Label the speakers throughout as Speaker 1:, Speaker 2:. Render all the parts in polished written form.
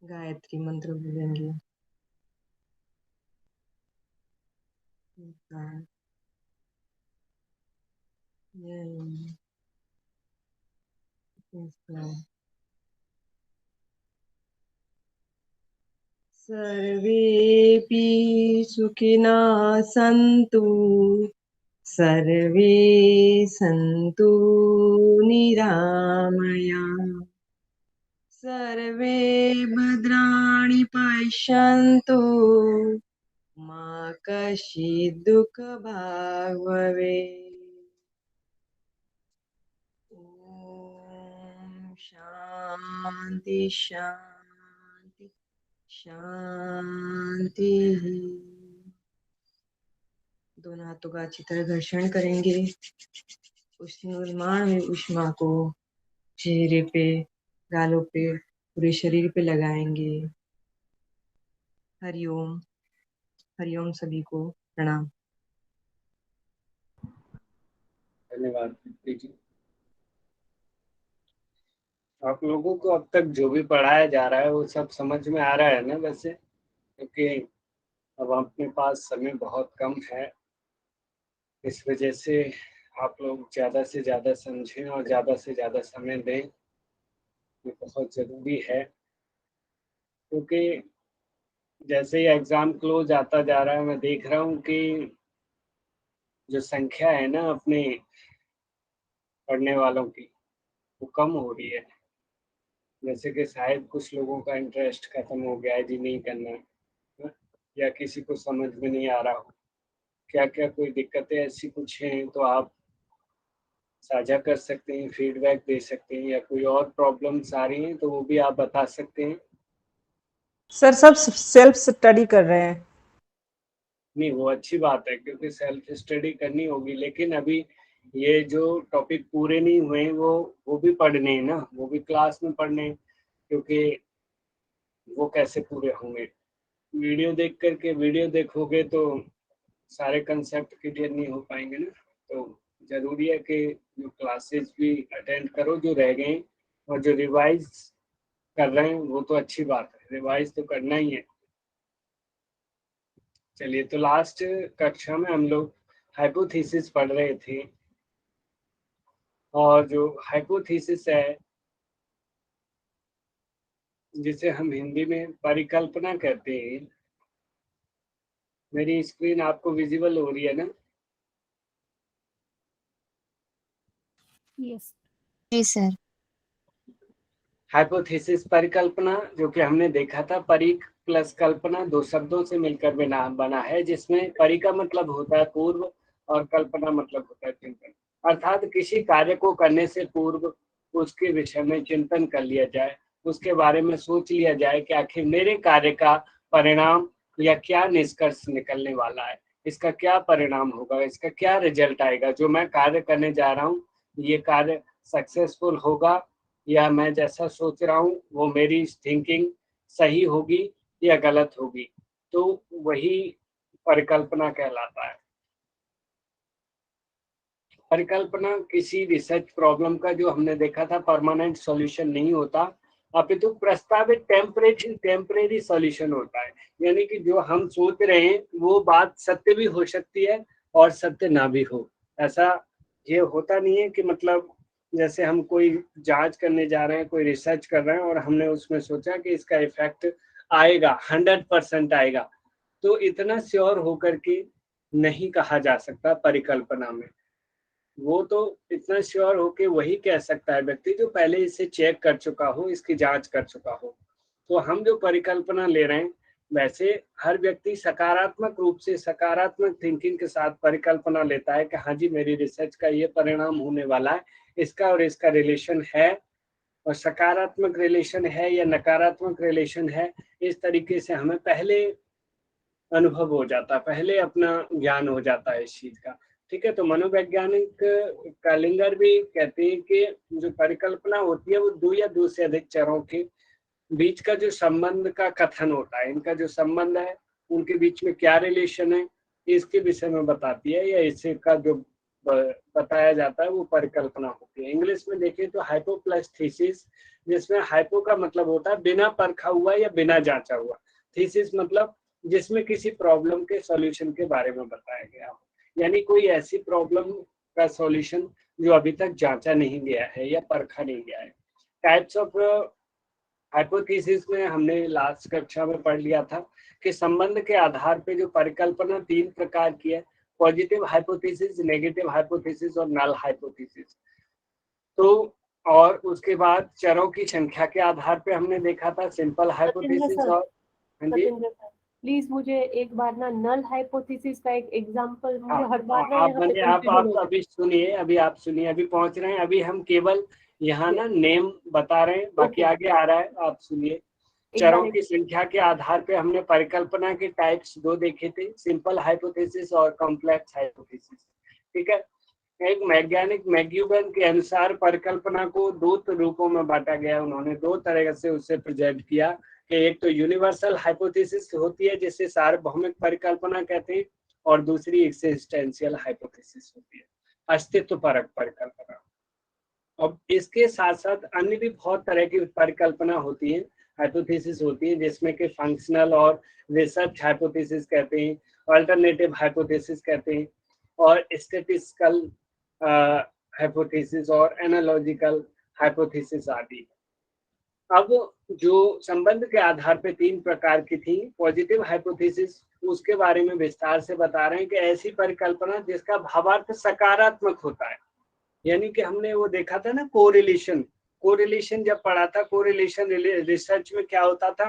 Speaker 1: गायत्री मंत्र बोलेंगे। सर्वेपि सुखिनः सन्तु, सर्वे सन्तु निरामयाः, सर्वे भद्राणि पश्यन्तु, मा कश्चित् दुःखभाग् भवेत्। ॐ शान्ति शान्ति शांति। दोनों हाथों का अच्छी तरह घर्षण करेंगे। उस निर्माण में ऊष्मा को चेहरे पे, गालों पे, पूरे शरीर पे लगाएंगे। हरिओम। हरिओम सभी को प्रणाम।
Speaker 2: धन्यवाद जी। आप लोगों को अब तक जो भी पढ़ाया जा रहा है वो सब समझ में आ रहा है ना? वैसे क्योंकि अब अपने पास समय बहुत कम है, इस वजह से आप लोग ज़्यादा से ज़्यादा समझें और ज़्यादा से ज़्यादा समय दें, ये बहुत ज़रूरी है। क्योंकि जैसे ही एग्ज़ाम क्लोज आता जा रहा है, मैं देख रहा हूँ कि जो संख्या है ना अपने पढ़ने वालों की, वो कम हो रही है। जैसे कि शायद कुछ लोगों का इंटरेस्ट खत्म हो गया है जी, नहीं करना है, या किसी को समझ में नहीं आ रहा हो। क्या क्या कोई दिक्कतें ऐसी कुछ हैं तो आप साझा कर सकते हैं, फीडबैक दे सकते हैं, या कोई और प्रॉब्लम्स आ रही हैं तो वो भी आप बता सकते हैं।
Speaker 3: सर सब सेल्फ स्टडी कर रहे हैं।
Speaker 2: नहीं, वो अच्छी बात है क्योंकि सेल्फ स्टडी करनी होगी, लेकिन अभी ये जो टॉपिक पूरे नहीं हुए वो भी पढ़ने हैं ना, वो भी क्लास में पढ़ने हैं, क्योंकि वो कैसे पूरे होंगे? वीडियो देखोगे तो सारे कंसेप्ट क्लियर नहीं हो पाएंगे ना। तो जरूरी है कि जो क्लासेस भी अटेंड करो जो रह गए, और जो रिवाइज कर रहे हैं वो तो अच्छी बात है, रिवाइज तो करना ही है। चलिए, तो लास्ट कक्षा में हम लोग हाइपोथेसिस पढ़ रहे थे, और जो हाइपोथेसिस है जिसे हम हिंदी में परिकल्पना कहते हैं। मेरी स्क्रीन आपको विजिबल हो रही है ना?
Speaker 4: यस
Speaker 5: जी सर।
Speaker 2: हाइपोथेसिस परिकल्पना, जो कि हमने देखा था, परिक प्लस कल्पना दो शब्दों से मिलकर बना है, जिसमें परि का मतलब होता है पूर्व और कल्पना मतलब होता है चिंतन। अर्थात किसी कार्य को करने से पूर्व उसके विषय में चिंतन कर लिया जाए, उसके बारे में सोच लिया जाए कि आखिर मेरे कार्य का परिणाम या क्या निष्कर्ष निकलने वाला है, इसका क्या परिणाम होगा, इसका क्या रिजल्ट आएगा, जो मैं कार्य करने जा रहा हूँ ये कार्य सक्सेसफुल होगा, या मैं जैसा सोच रहा हूँ वो मेरी थिंकिंग सही होगी या गलत होगी। तो वही परिकल्पना कहलाता है। परिकल्पना किसी रिसर्च प्रॉब्लम का, जो हमने देखा था, परमानेंट सॉल्यूशन नहीं होता, अपितु प्रस्तावित टेम्परेरी सॉल्यूशन होता है। यानी कि जो हम सोच रहे हैं वो बात सत्य भी हो सकती है और सत्य ना भी हो। ऐसा ये होता नहीं है कि मतलब जैसे हम कोई जांच करने जा रहे हैं, कोई रिसर्च कर रहे हैं और हमने उसमें सोचा कि इसका इफेक्ट आएगा, 100% आएगा, तो इतना श्योर होकर के नहीं कहा जा सकता परिकल्पना में। वो तो इतना श्योर होके वही कह सकता है व्यक्ति जो पहले इसे चेक कर चुका हो, इसकी जांच कर चुका हो। तो हम जो परिकल्पना ले रहे हैं, वैसे हर व्यक्ति सकारात्मक रूप से, सकारात्मक थिंकिंग के साथ परिकल्पना लेता है कि हाँ जी, मेरी रिसर्च का ये परिणाम होने वाला है, इसका और इसका रिलेशन है, और सकारात्मक रिलेशन है या नकारात्मक रिलेशन है, इस तरीके से हमें पहले अनुभव हो जाता है, पहले अपना ज्ञान हो जाता है इस चीज का। ठीक है, तो मनोवैज्ञानिक कालिंगर भी कहते हैं कि जो परिकल्पना होती है वो दो या दो से अधिक चरों के बीच का जो संबंध का कथन होता है। इनका जो संबंध है उनके बीच में क्या रिलेशन है, इसके विषय में बताती है, या इससे का जो बताया जाता है वो परिकल्पना होती है। इंग्लिश में देखें तो हाइपो प्लस थीसिस, जिसमें हाइपो का मतलब होता है बिना परखा हुआ या बिना जांचा हुआ, थीसिस मतलब जिसमें किसी प्रॉब्लम के सॉल्यूशन के बारे में बताया गया हो, यानी कोई ऐसी प्रॉब्लम का सॉल्यूशन जो अभी तक जांचा नहीं गया है या परखा नहीं गया है। टाइप्स ऑफ हाइपोथेसिस में हमने लास्ट कक्षा में पढ़ लिया था कि संबंध के आधार पे जो परिकल्पना 3 प्रकार की है, पॉजिटिव हाइपोथेसिस, नेगेटिव हाइपोथेसिस और नल हाइपोथेसिस। तो और उसके बाद चरों की संख्या के आधार पे हमने देखा था सिंपल हाइपोथेसिस और
Speaker 4: सत्येंद्र सर प्लीज मुझे एक बार ना नल हाइपोथेसिस का एक एग्जांपल, मुझे हर बार ना
Speaker 2: आप अभी सुनिए, आप सुनिए, अभी पहुंच रहे हैं, अभी हम केवल यहाँ ना नेम बता रहे हैं, बाकी आगे आ रहा है, आप सुनिए। चरों की संख्या के आधार पे हमने परिकल्पना के टाइप्स 2 देखे थे, सिंपल हाइपोथेसिस और कॉम्प्लेक्स हाइपोथेसिस। ठीक है, एक वैज्ञानिक मैग्यूबन के अनुसार परिकल्पना को 2 रूपों में बांटा गया। उन्होंने 2 तरह से उसे प्रेजेंट किया कि एक तो यूनिवर्सल हाइपोथेसिस होती है जिसे सार्वभौमिक परिकल्पना कहते हैं, और दूसरी एक्सिस्टेंशियल हाइपोथेसिस होती है, अस्तित्व परक परिकल्पना। अब इसके साथ साथ अन्य भी बहुत तरह की परिकल्पना होती है, हाइपोथेसिस होती है, जिसमें कि फंक्शनल और रिसर्च हाइपोथेसिस कहते हैं, अल्टरनेटिव हाइपोथेसिस कहते हैं, और स्टैटिस्टिकल हाइपोथेसिस और एनालॉजिकल हाइपोथेसिस आदि। अब जो संबंध के आधार पे 3 प्रकार की थी, पॉजिटिव हाइपोथेसिस, उसके बारे में विस्तार से बता रहे हैं कि ऐसी परिकल्पना जिसका भावार्थ सकारात्मक होता है, यानी कि हमने वो देखा था ना कोरिलेशन जब पढ़ा था, कोरिलेशन रिसर्च में क्या होता था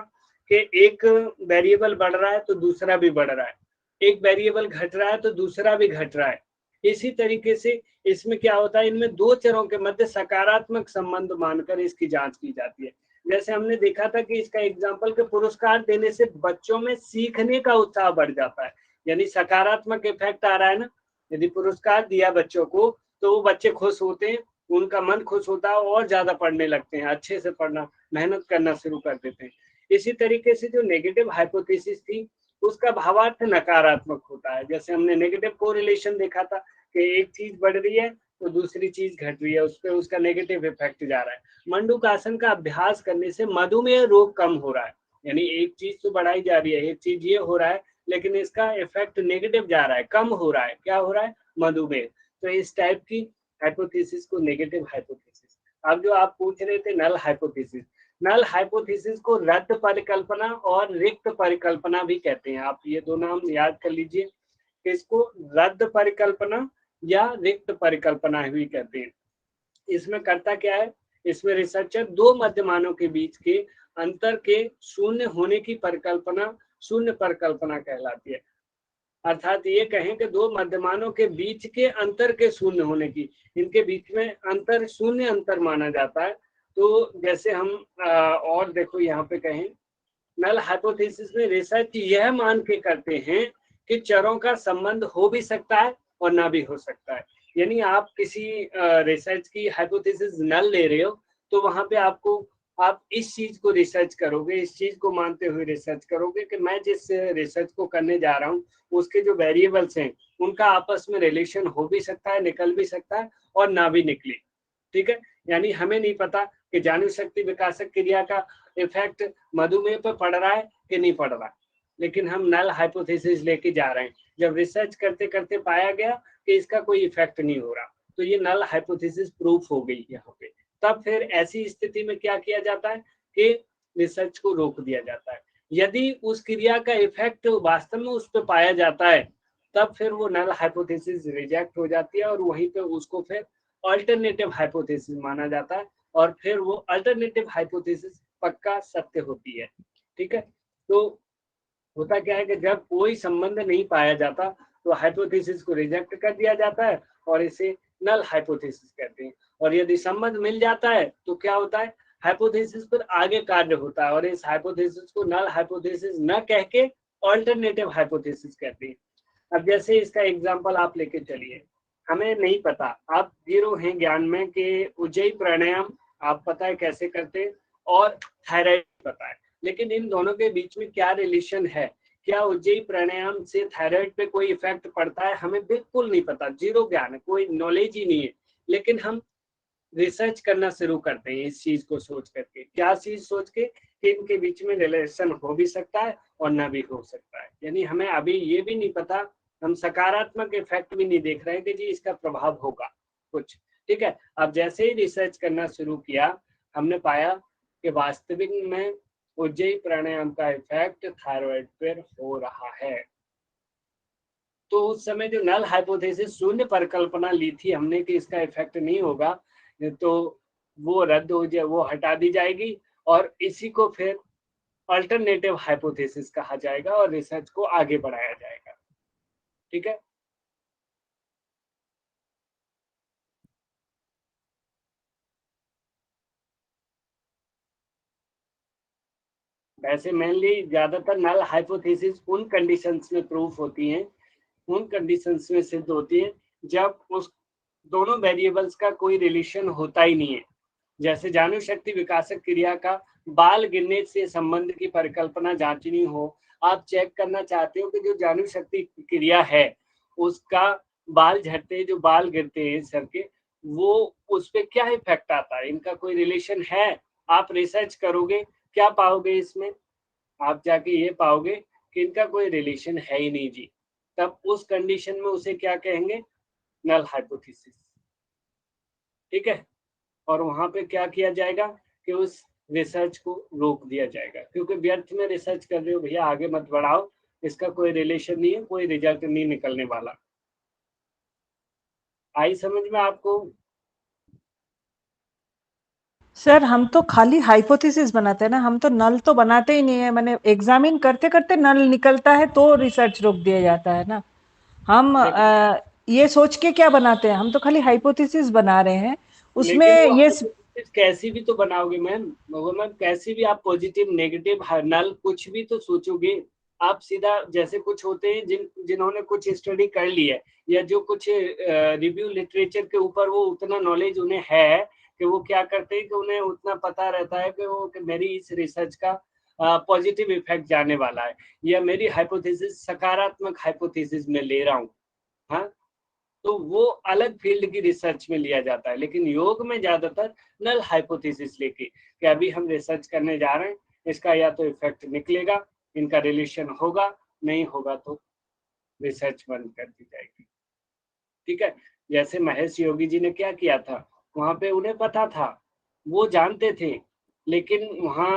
Speaker 2: कि एक वेरिएबल बढ़ रहा है तो दूसरा भी बढ़ रहा है, एक वेरिएबल घट रहा है तो दूसरा भी घट रहा है। इसी तरीके से इसमें क्या होता है, इनमें 2 चरों के मध्य सकारात्मक संबंध मानकर इसकी जांच की जाती है। जैसे हमने देखा था कि इसका एग्जाम्पल के पुरस्कार देने से बच्चों में सीखने का उत्साह बढ़ जाता है, यानी सकारात्मक इफेक्ट आ रहा है ना। यदि पुरस्कार दिया बच्चों को तो वो बच्चे खुश होते हैं, उनका मन खुश होता है और ज्यादा पढ़ने लगते हैं, अच्छे से पढ़ना, मेहनत करना शुरू कर देते हैं। इसी तरीके से जो नेगेटिव हाइपोथेसिस थी उसका भावार्थ नकारात्मक होता है। जैसे हमने नेगेटिव कोरिलेशन देखा था कि एक चीज बढ़ रही है तो दूसरी चीज घट रही है, उस पर उसका नेगेटिव इफेक्ट जा रहा है। मंडूकासन का अभ्यास करने से मधुमेह रोग कम हो रहा है, यानी एक चीज तो बढ़ाई जा रही है, एक चीज ये हो रहा है, लेकिन इसका इफेक्ट नेगेटिव जा रहा है, कम हो रहा है। क्या हो रहा है? मधुमेह। तो इस टाइप की हाइपोथेसिस को नेगेटिव हाइपोथेसिस। अब जो आप पूछ रहे थे नल हाइपोथेसिस, नल हाइपोथेसिस को रद्द परिकल्पना और रिक्त परिकल्पना भी कहते हैं। आप ये 2 नाम याद कर लीजिए, इसको रद्द परिकल्पना या रिक्त परिकल्पना भी कहते हैं। इसमें करता क्या है, इसमें रिसर्चर 2 मध्यमानों के बीच के अंतर के शून्य होने की परिकल्पना शून्य परिकल्पना कहलाती है। अर्थात ये कहें कि 2 मध्यमानों के बीच के अंतर के शून्य होने की, इनके बीच में अंतर शून्य अंतर माना जाता है। तो जैसे हम और देखो यहाँ पे कहें, नल हाइपोथेसिस में रिसर्च यह मान के करते हैं कि चरों का संबंध हो भी सकता है और ना भी हो सकता है। यानी आप किसी रिसर्च की हाइपोथेसिस नल ले रहे हो तो वहां पे आप इस चीज को रिसर्च करोगे, इस चीज को मानते हुए रिसर्च करोगे कि मैं जिस रिसर्च को करने जा रहा हूँ उसके जो वेरिएबल्स हैं उनका आपस में रिलेशन हो भी सकता है, निकल भी सकता है और ना भी निकले। ठीक है, यानी हमें नहीं पता कि जानव शक्ति विकासक क्रिया का इफेक्ट मधुमेह पर पड़ रहा है कि नहीं पड़ रहा है, लेकिन हम नल हाइपोथेसिस लेके जा रहे हैं। जब रिसर्च करते करते पाया गया कि इसका कोई इफेक्ट नहीं हो रहा तो ये नल हाइपोथेसिस प्रूफ हो गई यहाँ पे। तब फिर ऐसी स्थिति में क्या किया जाता है कि रिसर्च को रोक दिया जाता है। यदि उस क्रिया का इफेक्ट वास्तव में उस पर पाया जाता है तब फिर वो नल हाइपोथेसिस रिजेक्ट हो जाती है और वहीं पे उसको फिर अल्टरनेटिव हाइपोथेसिस माना जाता है और फिर वो अल्टरनेटिव हाइपोथेसिस पक्का सत्य होती है। ठीक है, तो होता क्या है कि जब कोई संबंध नहीं पाया जाता तो हाइपोथेसिस को रिजेक्ट कर दिया जाता है और इसे नल हाइपोथेसिस कहते हैं। और यदि संबंध मिल जाता है तो क्या होता है, हाइपोथेसिस पर आगे कार्य होता है और इस हाइपोथेसिस को नल हाइपोथेसिस न कह के अल्टरनेटिव हाइपोथेसिस कहते हैं। अब जैसे इसका एग्जांपल आप लेके चलिए, हमें नहीं पता, आप 0 हैं ज्ञान में कि उज्जयी प्राणायाम आप पता है कैसे करते हैं और थायराइड पता है, लेकिन इन दोनों के बीच में क्या रिलेशन है, क्या उज्जयी प्राणायाम से थायराइड पे कोई इफेक्ट पड़ता है? हमें बिल्कुल नहीं पता, जीरो ज्ञान है, कोई नॉलेज ही नहीं है, लेकिन हम रिसर्च करना शुरू करते हैं इस चीज को सोच करके। क्या चीज सोच के कि इनके बीच में रिलेशन हो भी सकता है और ना भी हो सकता है। यानी हमें अभी ये भी नहीं पता, हम सकारात्मक इफेक्ट भी नहीं देख रहे हैं कि जी इसका प्रभाव होगा कुछ। ठीक है, अब जैसे ही रिसर्च करना शुरू किया, हमने पाया कि वास्तविक में उज्जयी प्राणायाम का इफेक्ट थायराइड पर हो रहा है। तो उस समय जो नल हाइपोथेसिस, शून्य परिकल्पना ली थी हमने कि इसका इफेक्ट नहीं होगा, तो वो रद्द हो जाए, वो हटा दी जाएगी और इसी को फिर अल्टरनेटिव हाइपोथेसिस कहा जाएगा और रिसर्च को आगे बढ़ाया जाएगा। ठीक है, वैसे मेनली ज्यादातर नल हाइपोथेसिस उन कंडीशंस में प्रूफ होती हैं, उन कंडीशंस में सिद्ध होती है जब उस दोनों वेरिएबल्स का कोई रिलेशन होता ही नहीं है। जैसे जानु शक्ति विकासक क्रिया का बाल गिरने से संबंध की परिकल्पना जांचनी हो, आप चेक करना चाहते हो कि जो जानु शक्ति क्रिया है उसका बाल झड़ते, जो बाल गिरते हैं सर के, वो उस पर क्या इफेक्ट आता है, इनका कोई रिलेशन है? आप रिसर्च करोगे, क्या पाओगे इसमें? आप जाके ये पाओगे कि इनका कोई रिलेशन है ही नहीं जी। तब उस कंडीशन में उसे क्या कहेंगे? Null hypothesis. ठीक है, और वहां पे क्या किया जाएगा कि उस रिसर्च को रोक दिया जाएगा, क्योंकि व्यर्थ में रिसर्च कर रहे हो भैया, आगे मत बढ़ाओ, इसका कोई रिलेशन नहीं है, कोई रिजल्ट नहीं निकलने वाला। आई समझ में आपको?
Speaker 3: सर हम तो खाली हाइपोथेसिस बनाते हैं ना, हम तो नल तो बनाते ही नहीं है। मैंने एग्जामिन करते करते नल निकलता है तो रिसर्च रोक दिया जाता है ना। हम ये सोच के क्या बनाते हैं, हम तो खाली हाइपोथेसिस बना रहे हैं उसमें।
Speaker 2: लेकिन वो
Speaker 3: ये
Speaker 2: कैसी भी तो बनाओगे मैम, कैसी भी आप पॉजिटिव नेगेटिव नल कुछ भी तो सोचोगे। आप सीधा जैसे कुछ होते हैं जिन्होंने कुछ स्टडी कर ली है या जो कुछ रिव्यू लिटरेचर के ऊपर वो उतना नॉलेज उन्हें है कि वो क्या करते हैं कि उन्हें उतना पता रहता है कि वो कि मेरी इस रिसर्च का पॉजिटिव इफेक्ट जाने वाला है या मेरी हाइपोथेसिस सकारात्मक हाइपोथेसिस में ले रहा हूँ। हाँ, तो वो अलग फील्ड की रिसर्च में लिया जाता है, लेकिन योग में ज्यादातर नल हाइपोथेसिस लेके कि अभी हम रिसर्च करने जा रहे हैं, इसका या तो इफेक्ट निकलेगा, इनका रिलेशन होगा, नहीं होगा तो रिसर्च बंद कर दी जाएगी। ठीक है, जैसे महेश योगी जी ने क्या किया था, वहां पे उन्हें पता था, वो जानते थे, लेकिन वहां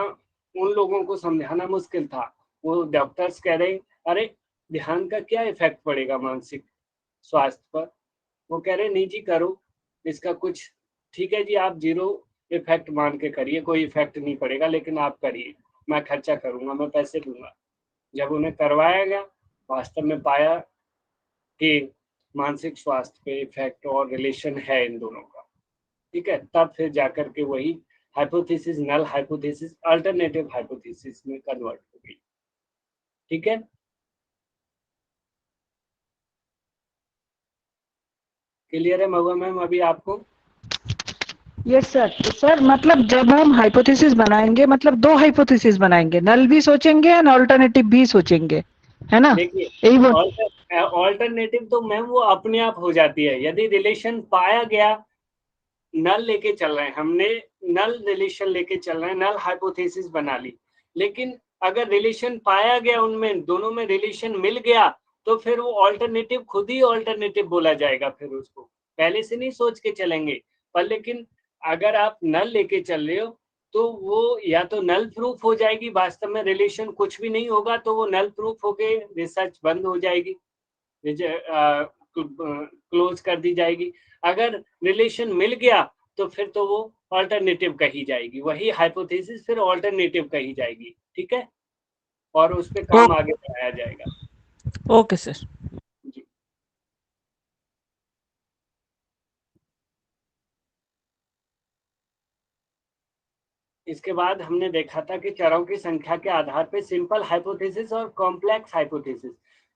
Speaker 2: उन लोगों को समझाना मुश्किल था। वो डॉक्टर्स कह रहे अरे ध्यान का क्या इफेक्ट पड़ेगा मानसिक स्वास्थ्य पर? वो कह रहे नहीं जी करो, इसका कुछ, ठीक है जी आप जीरो इफेक्ट मान के करिए, कोई इफेक्ट नहीं पड़ेगा, लेकिन आप करिए, मैं खर्चा करूंगा, मैं पैसे दूंगा। जब उन्हें करवाया गया, वास्तव में पाया कि मानसिक स्वास्थ्य पे इफेक्ट और रिलेशन है इन दोनों का। ठीक है, तब फिर जाकर के वही hypothesis, null hypothesis alternative hypothesis में कन्वर्ट हो गई। ठीक है, क्लियर है महुआ मैम अभी आपको?
Speaker 3: Yes sir. तो सर मतलब जब हम हाइपोथेसिस बनाएंगे, मतलब दो हाइपोथेसिस बनाएंगे, नल भी सोचेंगे एंड ऑल्टरनेटिव भी सोचेंगे, है ना?
Speaker 2: देखिए,
Speaker 3: यही वो।
Speaker 2: ऑल्टरनेटिव तो मैम वो अपने आप हो जाती है, यदि रिलेशन पाया गया। नल लेके चल रहे हैं हमने, नल रिलेशन लेके चल रहे हैं, नल हाइपोथेसिस बना ली, लेकिन अगर रिलेशन पाया गया, उनमें दोनों में रिलेशन मिल गया, तो फिर वो ऑल्टरनेटिव खुद ही ऑल्टरनेटिव बोला जाएगा। फिर उसको पहले से नहीं सोच के चलेंगे, पर लेकिन अगर आप नल लेके चल रहे हो तो वो या तो नल प्रूफ हो जाएगी, वास्तव में रिलेशन कुछ भी नहीं होगा तो वो नल प्रूफ होके रिसर्च बंद हो जाएगी, क्लोज कर दी जाएगी। अगर रिलेशन मिल गया तो फिर तो वो ऑल्टरनेटिव कही जाएगी, वही हाइपोथेसिस फिर ऑल्टरनेटिव कही जाएगी। ठीक है, और उस पर काम आगे बढ़ाया जाएगा।
Speaker 3: Okay sir.
Speaker 2: जी, इसके बाद हमने देखा था कि चरों की संख्या के आधार पर सिंपल हाइपोथेसिस और कॉम्प्लेक्स हाइपोथेसिस।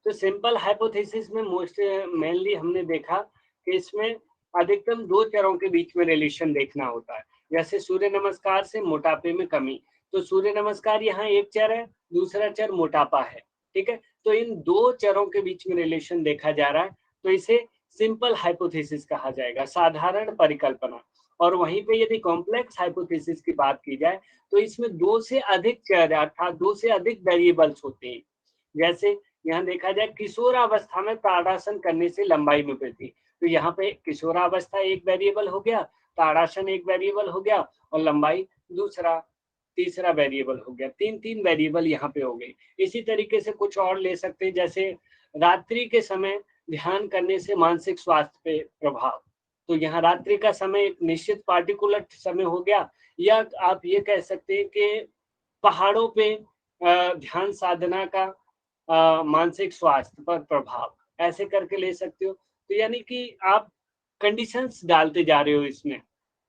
Speaker 2: तो सिंपल हाइपोथेसिस में मोस्ट मेनली हमने देखा कि इसमें अधिकतम दो चरों के बीच में रिलेशन देखना होता है। जैसे सूर्य नमस्कार से मोटापे में कमी, तो सूर्य नमस्कार यहाँ एक चर है, दूसरा चर मोटापा है। ठीक है। तो इन दो चरों के बीच में रिलेशन देखा जा रहा है, तो इसे सिंपल हाइपोथेसिस कहा जाएगा, साधारण परिकल्पना। और वहीं पे यदि कॉम्प्लेक्स हाइपोथेसिस की बात की जाए तो इसमें 2 से अधिक चर अर्थात 2 से अधिक वेरिएबल्स होते हैं। जैसे यहाँ देखा जाए किशोरावस्था में ताड़ासन करने से लंबाई में वृद्धि, तो यहाँ पे किशोरावस्था एक वेरिएबल हो गया, ताड़ासन एक वेरिएबल हो गया और लंबाई दूसरा तीसरा वेरिएबल हो गया। 3 वेरिएबल यहाँ पे हो गए। इसी तरीके से कुछ और ले सकते हैं, जैसे रात्रि के समय ध्यान करने से मानसिक स्वास्थ्य पे प्रभाव, तो यहाँ रात्रि का समय एक निश्चित पार्टिकुलर समय हो गया, या आप ये कह सकते हैं कि पहाड़ों पे ध्यान साधना का मानसिक स्वास्थ्य पर प्रभाव, ऐसे करके ले सकते हो। तो यानी कि आप कंडीशंस डालते जा रहे हो, इसमें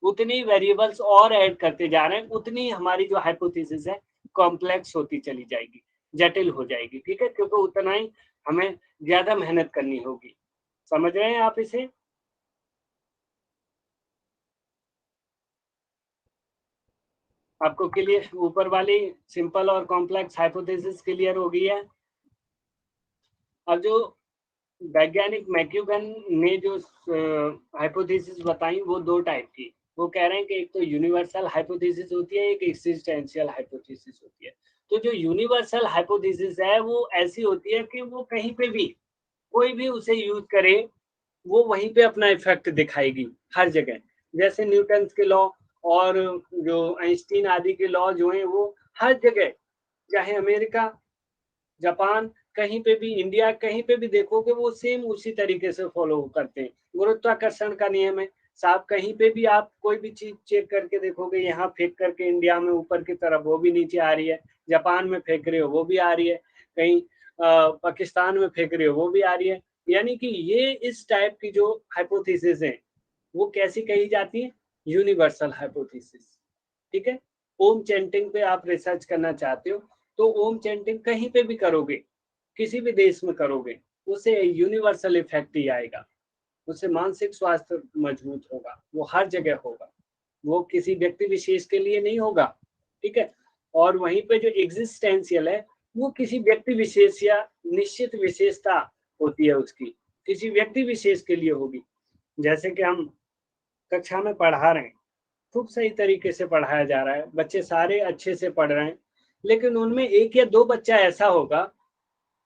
Speaker 2: उतनी वेरिएबल्स और ऐड करते जा रहे हैं, उतनी हमारी जो हाइपोथेसिस है कॉम्प्लेक्स होती चली जाएगी, जटिल हो जाएगी, ठीक है, क्योंकि उतना ही हमें ज्यादा मेहनत करनी होगी। समझ रहे हैं आप इसे? आपको क्लियर, ऊपर वाली सिंपल और कॉम्प्लेक्स हाइपोथेसिस क्लियर हो गई है? अब जो वैज्ञानिक मैक्यूगन ने जो हाइपोथेसिस बताई वो 2 टाइप की, वो कह रहे हैं कि एक तो यूनिवर्सल हाइपोथेसिस होती है, एक एक्सिस्टेंशियल हाइपोथेसिस होती है। तो जो यूनिवर्सल हाइपोथेसिस है वो ऐसी होती है कि वो कहीं पे भी कोई भी उसे यूज करे वो वहीं पे अपना इफेक्ट दिखाएगी हर जगह। जैसे न्यूटन के लॉ और जो आइंस्टीन आदि के लॉ जो हैं वो हर जगह, चाहे अमेरिका, जापान, कहीं पे भी, इंडिया, कहीं पे भी देखोगे वो सेम उसी तरीके से फॉलो करते हैं। गुरुत्वाकर्षण का नियम है साहब, कहीं पे भी आप कोई भी चीज चेक करके देखोगे, यहाँ फेंक करके इंडिया में ऊपर की तरफ वो भी नीचे आ रही है, जापान में फेंक रहे हो वो भी आ रही है, कहीं पाकिस्तान में फेंक रहे हो वो भी आ रही है। यानी कि ये इस टाइप की जो हाइपोथेसिस है वो कैसी कही जाती है? यूनिवर्सल हाइपोथेसिस, ठीक है। ओम चैंटिंग पे आप रिसर्च करना चाहते हो तो ओम चैंटिंग कहीं पे भी करोगे, किसी भी देश में करोगे, उससे यूनिवर्सल इफेक्ट ही आएगा, उससे मानसिक स्वास्थ्य मजबूत होगा, वो हर जगह होगा, वो किसी व्यक्ति विशेष के लिए नहीं होगा, ठीक है। और वहीं पे जो एग्जिस्टेंशियल है वो किसी व्यक्ति विशेष या निश्चित विशेषता होती है उसकी, किसी व्यक्ति विशेष के लिए होगी। जैसे कि हम कक्षा में पढ़ा रहे हैं, खूब सही तरीके से पढ़ाया जा रहा है, बच्चे सारे अच्छे से पढ़ रहे हैं, लेकिन उनमें 1 या 2 बच्चा ऐसा होगा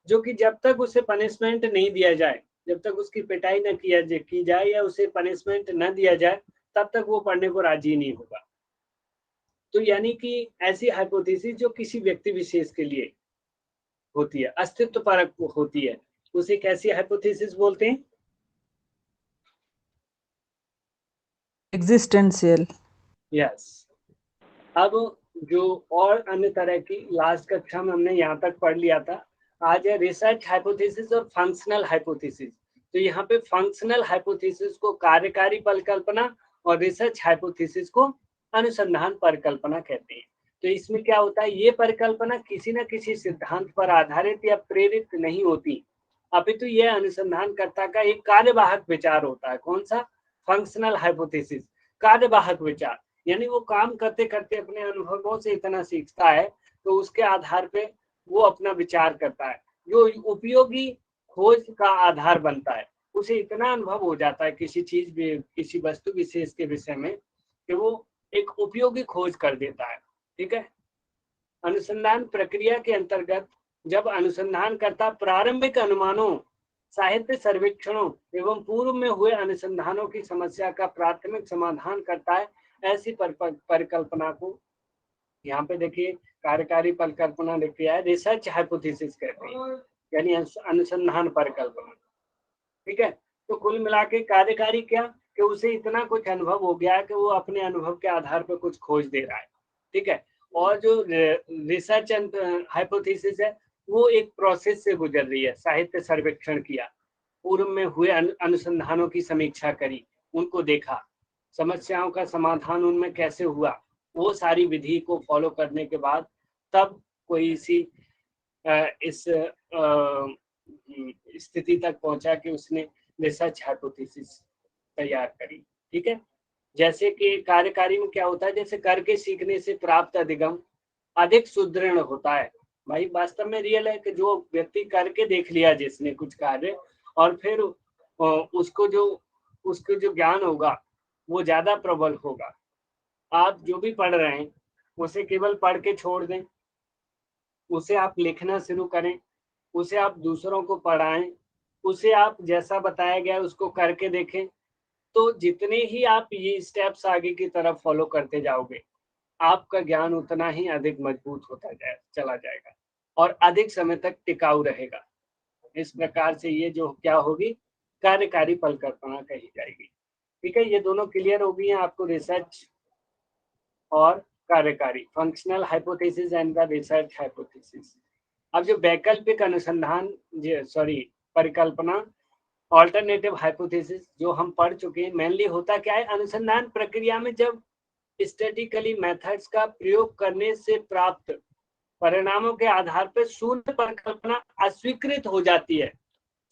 Speaker 2: जो कि जब तक उसे पनिशमेंट नहीं दिया जाए, जब तक उसकी पिटाई न की जाए या उसे पनिशमेंट न दिया जाए, तब तक वो पढ़ने को राजी नहीं होगा। तो यानी कि ऐसी हाइपोथेसिस जो किसी व्यक्ति विशेष के लिए होती है, अस्तित्व परक होती है, उसे कैसी हाइपोथेसिस बोलते हैं?
Speaker 3: एग्जिस्टेंशियल।
Speaker 2: यस। अब जो और अन्य तरह की लास्ट कक्षा में हमने यहाँ तक पढ़ लिया था, आज है रिसर्च हाइपोथेसिस और फंक्शनल हाइपोथेसिस। तो यहाँ पे फंक्शनल हाइपोथेसिस को कार्यकारी परिकल्पना और रिसर्च हाइपोथेसिस को अनुसंधान परिकल्पना कहते हैं। तो इसमें क्या होता है, ये परिकल्पना किसी न किसी सिद्धांत पर आधारित या प्रेरित नहीं होती, अपितु यह अनुसंधानकर्ता का एक कार्यवाहक विचार होता है। कौन सा? फंक्शनल हाइपोथेसिस, कार्यवाहक विचार। यानी वो काम करते करते अपने अनुभवों से इतना सीखता है तो उसके आधार पे वो अपना विचार करता है, जो उपयोगी खोज का आधार बनता है। उसे इतना अनुभव हो जाता है किसी चीज में, किसी वस्तु विशेष के विषय में, कि वो एक उपयोगी खोज कर देता है, ठीक है। अनुसंधान प्रक्रिया के अंतर्गत जब अनुसंधानकर्ता प्रारंभिक अनुमानों, साहित्य सर्वेक्षणों एवं पूर्व में हुए अनुसंधानों की समस्या का प्राथमिक समाधान करता है, ऐसी परिकल्पना को यहाँ पे देखिए कार्यकारी परिकल्पना लिख दिया है, रिसर्च हाइपोथेसिस कहते हैं, यानी अनुसंधान परिकल्पना, ठीक है। तो कुल मिला के कार्यकारी क्या, कि उसे इतना कुछ अनुभव हो गया है कि वो अपने अनुभव के आधार पर कुछ खोज दे रहा है, ठीक है। और जो रिसर्च हाइपोथेसिस है वो एक प्रोसेस से गुजर रही है, साहित्य सर्वेक्षण किया, पूर्व में हुए अनुसंधानों की समीक्षा करी, उनको देखा, समस्याओं का समाधान उनमें कैसे हुआ, वो सारी विधि को फॉलो करने के बाद तब कोई इस स्थिति तक पहुंचा कि उसने रिसर्च हाइपोथेसिस तैयार करी, ठीक है। जैसे कि कार्यकारी में क्या होता है, जैसे करके सीखने से प्राप्त अधिगम अधिक सुदृढ़ होता है, भाई वास्तव में रियल है कि जो व्यक्ति करके देख लिया जिसने कुछ कार्य, और फिर उसको जो ज्ञान होगा वो ज्यादा प्रबल होगा। आप जो भी पढ़ रहे हैं उसे केवल पढ़ के छोड़ दें, उसे आप लिखना शुरू करें, उसे आप दूसरों को पढ़ाएं, उसे आप जैसा बताया गया उसको करके देखें। तो जितने ही आप ये स्टेप्स आगे की तरफ फॉलो करते जाओगे, आपका ज्ञान उतना ही अधिक मजबूत होता चला जाएगा और अधिक समय तक टिकाऊ रहेगा। इस प्रकार से ये जो क्या होगी, कार्यकारी परिकल्पना कही जाएगी। ठीक है, ये दोनों क्लियर हो गई हैं आपको, रिसर्च और कार्यकारी, functional hypothesis and the research hypothesis. अब जो वैकल्पिक अनुसंधान परिकल्पना, ऑल्टरनेटिव हाइपोथेसिस, जो हम पढ़ चुके हैं, मेनली होता क्या है, अनुसंधान प्रक्रिया में जब स्टैटिकली मेथड्स का प्रयोग करने से प्राप्त परिणामों के आधार पर शून्य परिकल्पना अस्वीकृत हो जाती है।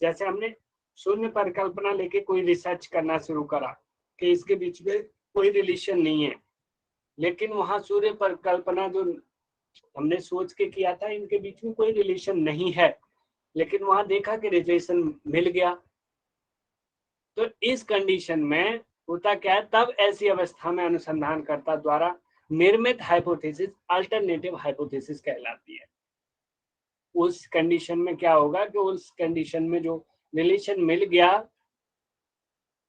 Speaker 2: जैसे हमने शून्य परिकल्पना लेके कोई रिसर्च करना शुरू करा कि इसके बीच में कोई रिलेशन नहीं है, लेकिन वहां शून्य परिकल्पना जो हमने सोच के किया था इनके बीच में कोई रिलेशन नहीं है, लेकिन वहां देखा कि रिलेशन मिल गया। तो इस कंडीशन में होता क्या है, तब ऐसी अवस्था में अनुसंधानकर्ता द्वारा निर्मित हाइपोथेसिस अल्टरनेटिव हाइपोथेसिस कहलाती है। उस कंडीशन में क्या होगा कि उस कंडीशन में जो रिलेशन मिल गया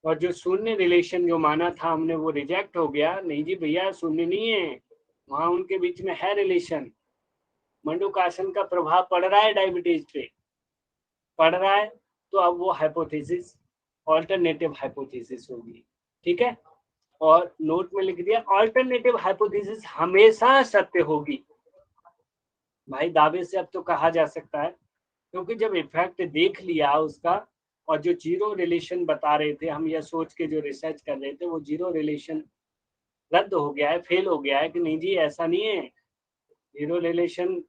Speaker 2: और जो शून्य रिलेशन जो माना था हमने वो रिजेक्ट हो गया, नहीं जी भैया शून्य नहीं है, वहां उनके बीच में है रिलेशन। मंडूकासन का प्रभाव पड़ रहा है डायबिटीज पे, पड़ रहा है, तो अब वो हाइपोथेसिस ऑल्टरनेटिव हाइपोथेसिस होगी। ठीक है, और नोट में लिख दिया, ऑल्टरनेटिव हाइपोथेसिस हमेशा सत्य होगी। भाई दावे से अब तो कहा जा सकता है, क्योंकि जब इफेक्ट देख लिया उसका और जो जीरो रिलेशन बता रहे थे हम, यह सोच के जो रिसर्च कर रहे थे, वो जीरो रिलेशन रद्द हो गया है, फेल हो गया है कि नहीं जी ऐसा नहीं है, जीरो रिलेशन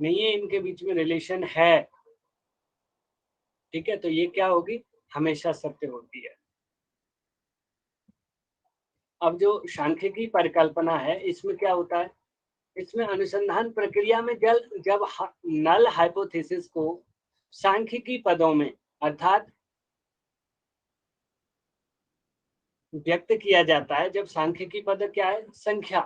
Speaker 2: नहीं है, इनके बीच में रिलेशन है। ठीक है, तो ये क्या होगी, हमेशा सत्य होती है। अब जो सांख्यिकी परिकल्पना है, इसमें क्या होता है, इसमें अनुसंधान प्रक्रिया में जब नल हाइपोथेसिस को सांख्यिकी पदों में अर्थात व्यक्त किया जाता है, जब सांख्यिकी पद क्या है, संख्या,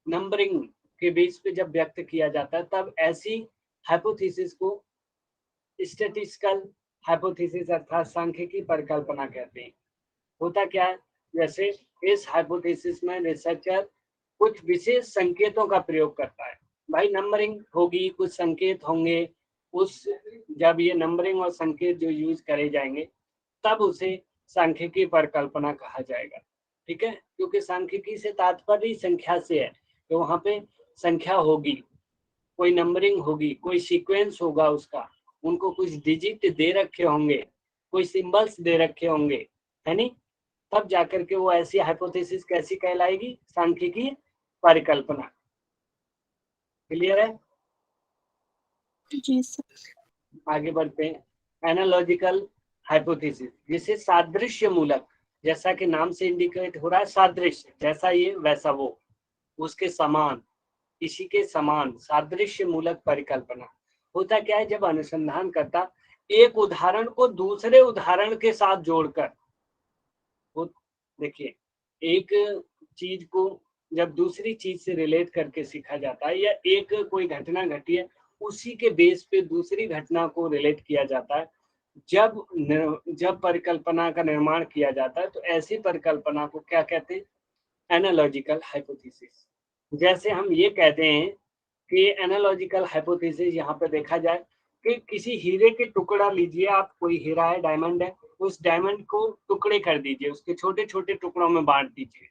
Speaker 2: नंबरिंग के बेस पे जब व्यक्त किया जाता है, तब ऐसी हाइपोथेसिस को स्टैटिस्टिकल हाइपोथेसिस अर्थात सांख्यिकी परिकल्पना कहते हैं। होता क्या है, जैसे इस हाइपोथेसिस में रिसर्चर कुछ विशेष संकेतों का प्रयोग करता है। भाई नंबरिंग होगी, कुछ संकेत होंगे, जब ये नंबरिंग और संकेत जो यूज करे जाएंगे तब उसे सांख्यिकी परिकल्पना कहा जाएगा। ठीक है, क्योंकि सांख्यिकी से तात्पर्य संख्या से है, तो वहां पे संख्या होगी, कोई नंबरिंग होगी, कोई सीक्वेंस होगा उसका, उनको कुछ डिजिट दे रखे होंगे, कोई सिंबल्स दे रखे होंगे, है नहीं, तब जाकर के वो ऐसी हाइपोथेसिस कैसी कहलाएगी, सांख्यिकी परिकल्पना। क्लियर है?
Speaker 5: जी सर।
Speaker 2: आगे बढ़ते हैं। एनालॉजिकल हाइपोथेसिस, जिसे सादृश्य मूलक, जैसा कि नाम से इंडिकेट हो रहा है, सादृश्य, जैसा ये वैसा वो, उसके समान, इसी के समान, सादृश्य मूलक परिकल्पना। होता क्या है, जब अनुसंधान करता एक उदाहरण को दूसरे उदाहरण के साथ जोड़कर, देखिए एक चीज को जब दूसरी चीज से रिलेट करके सीखा जाता है, या एक कोई घटना घटी है उसी के बेस पे दूसरी घटना को रिलेट किया जाता है, जब परिकल्पना का निर्माण किया जाता है, तो ऐसी परिकल्पना को क्या कहते हैं, एनालॉजिकल हाइपोथेसिस। जैसे हम ये कहते हैं कि एनालॉजिकल हाइपोथेसिस यहाँ पे देखा जाए कि किसी हीरे के टुकड़ा लीजिए आप, कोई हीरा है, डायमंड है, उस डायमंड को टुकड़े कर दीजिए, उसके छोटे छोटे टुकड़ों में बांट दीजिए,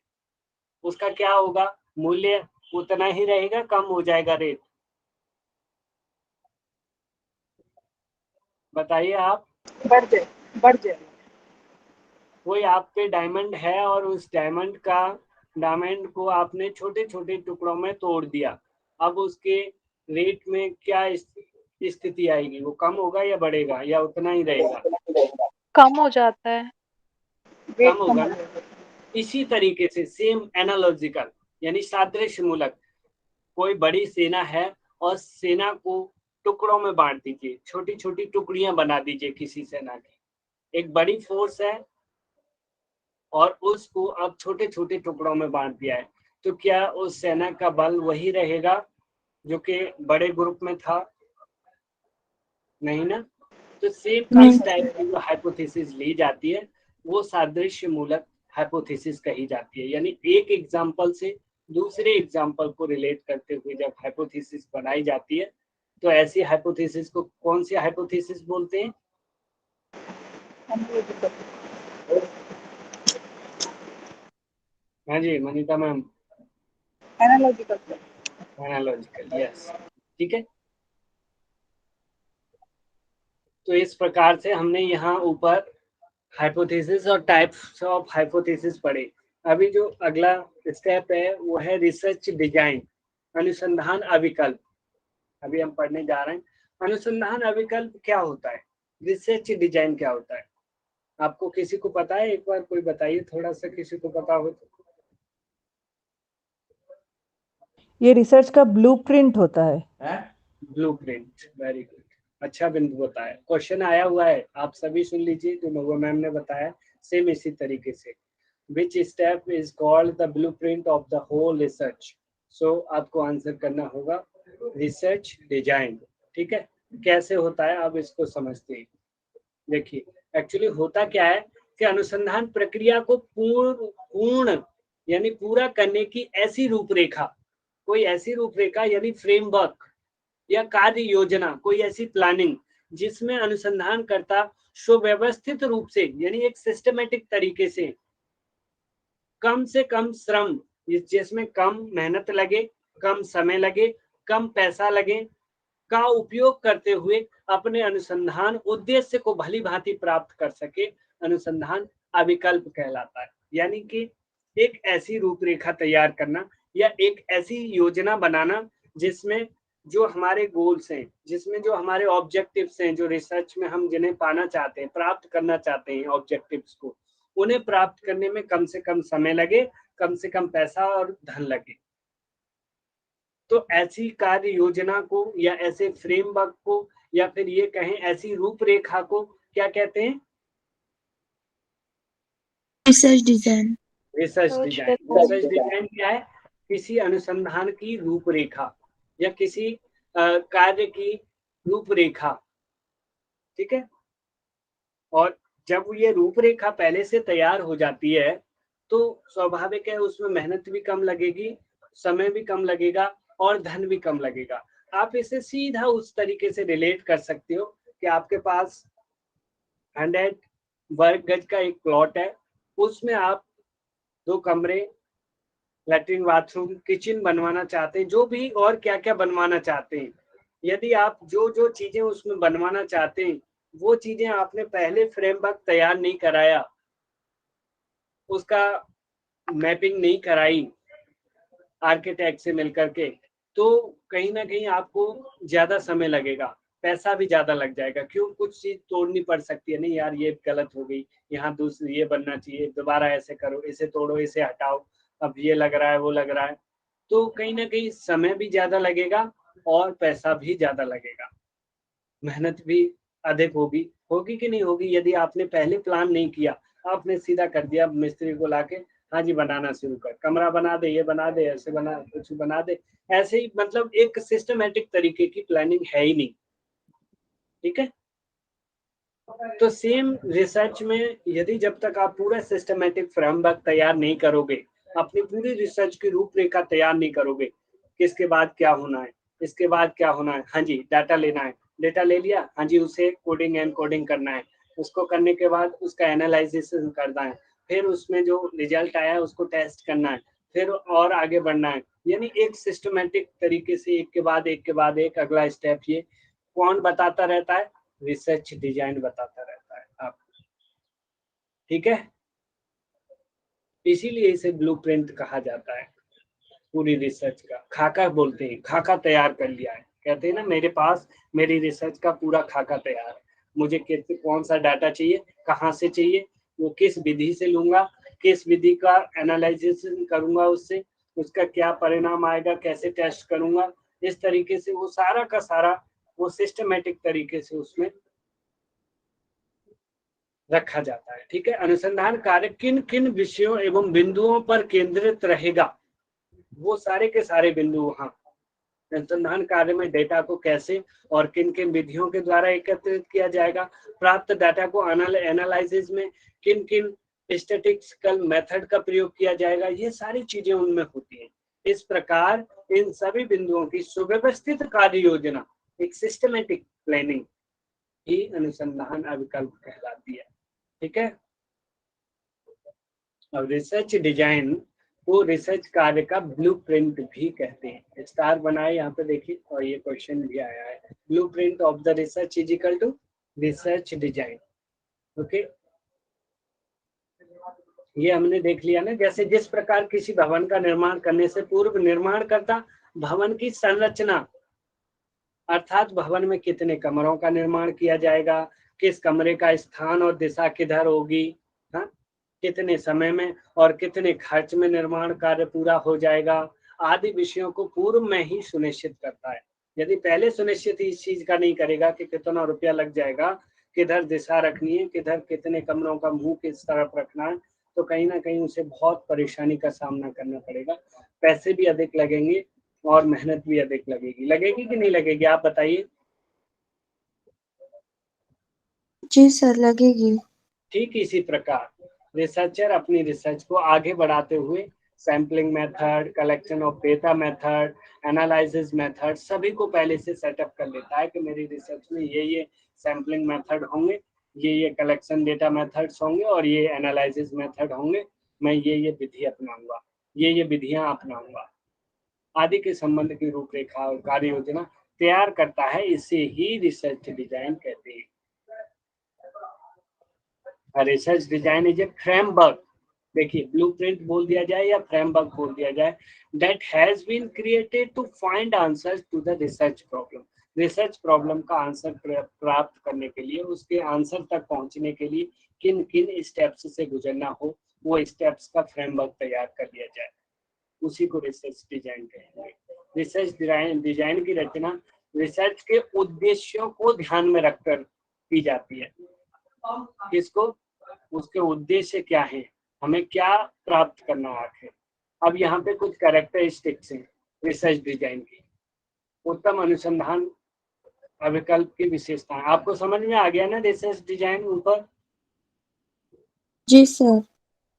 Speaker 2: उसका क्या होगा, मूल्य उतना ही रहेगा, कम हो जाएगा रेट? बताइए आप।
Speaker 6: बढ़ जाए।
Speaker 2: कोई आप पे डायमंड है और उस डायमंड को आपने छोटे छोटे टुकड़ों में तोड़ दिया, अब उसके रेट में क्या स्थिति आएगी, वो कम होगा या बढ़ेगा या उतना ही रहेगा?
Speaker 5: कम हो जाता है।
Speaker 2: कम होगा ना। इसी तरीके से सेम एनालॉजिकल यानी सादृश्य मूलक, कोई बड़ी सेना है और सेना को टुकड़ों में बांट दीजिए, छोटी छोटी टुकड़ियां बना दीजिए किसी सेना की। एक बड़ी फोर्स है और उसको अब छोटे छोटे टुकड़ों में बांट दिया है, तो क्या उस सेना का बल वही रहेगा जो कि बड़े ग्रुप में था? नहीं ना। तो सेम इस टाइप की जो हाइपोथेसिस ली जाती है वो सादृश्य मूलक हाइपोथेसिस कही जाती है। यानी एक एग्जाम्पल से दूसरे एग्जाम्पल को रिलेट करते हुए जब हाइपोथेसिस बनाई जाती है तो ऐसी हाइपोथेसिस को कौन सी हाइपोथेसिस बोलते हैं? हाँ जी मनीता मैम। एनालॉजिकल, यस, ठीक है। तो इस प्रकार से हमने यहाँ ऊपर हाइपोथेसिस और टाइप्स ऑफ हाइपोथेसिस पढ़े। अभी जो अगला स्टेप है वो है रिसर्च डिजाइन, अनुसंधान अविकल्प। अभी हम पढ़ने जा रहे हैं अनुसंधान अविकल्प क्या होता है, रिसर्च डिजाइन क्या होता है। आपको किसी को पता है? एक बार कोई बताइए थोड़ा सा, किसी को पता हो तो।
Speaker 3: ये रिसर्च का ब्लूप्रिंट होता है।
Speaker 2: ब्लूप्रिंट, वेरी गुड, अच्छा बिंदु बताया। क्वेश्चन आया हुआ है, आप सभी सुन लीजिए जो महुआ मैम ने बताया सेम इसी तरीके से। Which step is called the blueprint of the whole research? So आपको आंसर करना होगा रिसर्च डिजाइन, ठीक है। कैसे होता है आप इसको समझते हैं। देखिए एक्चुअली होता क्या है कि अनुसंधान प्रक्रिया को पूर्ण यानी पूरा करने की ऐसी रूपरेखा, कोई ऐसी रूपरेखा यानी फ्रेमवर्क या कार्य योजना, कोई ऐसी प्लानिंग जिसमें अनुसंधानकर्ता सुव्यवस्थित रूप से यानी एक सिस्टमेटिक तरीके से कम श्रम, जिसमें कम मेहनत लगे, कम समय लगे, कम पैसा लगे, का उपयोग करते हुए अपने अनुसंधान उद्देश्य को भली भांति प्राप्त कर सके, अनुसंधान अविकल्प कहलाता है। यानी कि एक ऐसी रूपरेखा तैयार करना या एक ऐसी योजना बनाना जिसमें जो हमारे गोल्स हैं, जिसमें जो हमारे ऑब्जेक्टिव्स हैं, जो रिसर्च में हम जिन्हें पाना चाहते हैं, प्राप्त करना चाहते हैं ऑब्जेक्टिव्स को, उन्हें प्राप्त करने में कम से कम समय लगे, कम से कम पैसा और धन लगे। तो ऐसी कार्य योजना को या ऐसे फ्रेमवर्क को या फिर ये कहें ऐसी रूपरेखा को क्या कहते हैं?
Speaker 5: Research design.
Speaker 2: Research design. Research design क्या है? किसी अनुसंधान की रूपरेखा या किसी कार्य की रूपरेखा, ठीक है। और जब ये रूपरेखा पहले से तैयार हो जाती है तो स्वाभाविक है उसमें मेहनत भी कम लगेगी, समय भी कम लगेगा और धन भी कम लगेगा। आप इसे सीधा उस तरीके से रिलेट कर सकते हो कि आपके पास 100 वर्ग गज का एक प्लॉट है, उसमें आप 2 कमरे, लैट्रिन, बाथरूम, किचन बनवाना चाहते हैं, जो भी और क्या क्या बनवाना चाहते हैं। यदि आप जो जो चीजें उसमें बनवाना चाहते हैं वो चीजें आपने पहले फ्रेमवर्क तैयार नहीं कराया, उसका मैपिंग नहीं कराई आर्किटेक्ट से मिलकर के, तो कहीं ना कहीं आपको ज्यादा समय लगेगा, पैसा भी ज्यादा लग जाएगा। क्यों? कुछ चीज तोड़नी पड़ सकती है, नहीं यार ये गलत हो गई, यहाँ दूसरी ये बनना चाहिए, दोबारा ऐसे करो, इसे तोड़ो, इसे हटाओ, अब ये लग रहा है वो लग रहा है, तो कहीं ना कहीं समय भी ज्यादा लगेगा और पैसा भी ज्यादा लगेगा, मेहनत भी अधिक होगी कि नहीं होगी। यदि आपने पहले प्लान नहीं किया, आपने सीधा कर दिया मिस्त्री को लाके, हाँ जी बनाना शुरू कर, कमरा बना दे, ये बना दे, ऐसे बना, कुछ बना दे, ऐसे ही, मतलब एक सिस्टमेटिक तरीके की प्लानिंग है ही नहीं, ठीक है। तो सेम रिसर्च में यदि जब तक आप पूरा सिस्टमेटिक फ्रेमवर्क तैयार नहीं करोगे, अपनी पूरी रिसर्च की रूपरेखा तैयार नहीं करोगे, किसके बाद क्या होना है, इसके बाद क्या होना है, हाँ जी डाटा लेना है, डेटा ले लिया, हाँ जी उसे कोडिंग एंड कोडिंग करना है, उसको करने के बाद उसका एनालिसिस करना है, फिर उसमें जो रिजल्ट आया है उसको टेस्ट करना है, फिर और आगे बढ़ना है। यानी एक सिस्टमेटिक तरीके से एक के बाद एक अगला स्टेप ये कौन बताता रहता है? रिसर्च डिजाइन बताता रहता है आपको, ठीक है। इसीलिए इसे ब्लूप्रिंट कहा जाता है। पूरी रिसर्च का खाका बोलते हैं, खाका तैयार कर लिया है, कहते हैं ना मेरे पास मेरी रिसर्च का पूरा खाका तैयार है, मुझे कौन सा डाटा चाहिए, कहाँ से चाहिए, वो किस विधि से लूंगा, किस विधि का एनालिसिस करूंगा, उससे उसका क्या परिणाम आएगा, कैसे टेस्ट करूंगा, इस तरीके से वो सारा का सारा वो सिस्टमेटिक तरीके से उसमें रखा जाता है। ठीक है, अनुसंधान कार्य किन किन विषयों एवं बिंदुओं पर केंद्रित रहेगा, वो सारे के सारे बिंदु वहां अनुसंधान कार्य में डेटा को कैसे और किन किन विधियों के द्वारा एकत्रित किया जाएगा, प्राप्त डाटा को एनालिसिस में किन किन स्टैटिस्टिकल मेथड का प्रयोग किया जाएगा, ये सारी चीजें उनमें होती हैं। इस प्रकार इन सभी बिंदुओं की सुव्यवस्थित कार्य योजना, एक सिस्टमेटिक प्लानिंग ही अनुसंधान अभिकल्प कहलाती है। ठीक है, अब रिसर्च डिजाइन को रिसर्च कार्य का ब्लूप्रिंट भी कहते हैं। स्टार बनाए यहाँ पे देखिए, और ये क्वेश्चन भी आया है, blueprint of the research is equal to research design. Okay, ये हमने देख लिया ना, जैसे जिस प्रकार किसी भवन का निर्माण करने से पूर्व निर्माणकर्ता भवन की संरचना अर्थात भवन में कितने कमरों का निर्माण किया जाएगा, किस कमरे का स्थान और दिशा किधर होगी, हाँ, कितने समय में और कितने खर्च में निर्माण कार्य पूरा हो जाएगा आदि विषयों को पूर्व में ही सुनिश्चित करता है। यदि पहले सुनिश्चित इस चीज का नहीं करेगा कि कितना रुपया लग जाएगा, किधर दिशा रखनी है, किधर कितने कमरों का मुंह किस तरफ रखना है, तो कहीं ना कहीं उसे बहुत परेशानी का सामना करना पड़ेगा, पैसे भी अधिक लगेंगे और मेहनत भी अधिक लगेगी कि नहीं लगेगी, आप बताइए।
Speaker 5: जी सर, लगेगी।
Speaker 2: ठीक इसी प्रकार रिसर्चर अपनी रिसर्च को आगे बढ़ाते हुए sampling method, collection of data method, analysis method सभी को पहले से सेटअप कर लेता है कि मेरी रिसर्च में ये सैम्पलिंग मेथड होंगे, ये कलेक्शन डेटा मेथड्स होंगे और ये एनालिसिस मेथड होंगे, मैं ये विधि अपनाऊंगा, ये विधियां अपनाऊंगा आदि के संबंध की रूपरेखा और कार्य योजना तैयार करता है। इसे ही रिसर्च डिजाइन कहते हैं। Research design is a framework, देखिए ब्लूप्रिंट बोल दिया जाए या फ्रेमवर्क बोल दिया जाए, that has been created to find answers to the research problem. Research problem का आंसर प्राप्त करने के लिए, उसके आंसर तक पहुंचने के लिए किन किन स्टेप्स से गुजरना हो, वो स्टेप्स का फ्रेमवर्क तैयार कर लिया जाए, उसी को रिसर्च डिजाइन कहेंगे। रिसर्च डिजाइन की रचना रिसर्च के उद्देश्यों को ध्यान में रखकर की जाती है। किसको, उसके उद्देश्य क्या है, हमें क्या प्राप्त करना है आखिर। अब यहाँ पे कुछ कैरेक्टरिस्टिक्स हैं रिसर्च डिजाइन की। उत्तम अनुसंधान अभिकल्प की विशेषताएं, आपको समझ में आ गया ना रिसर्च डिजाइन ऊपर?
Speaker 5: जी सर।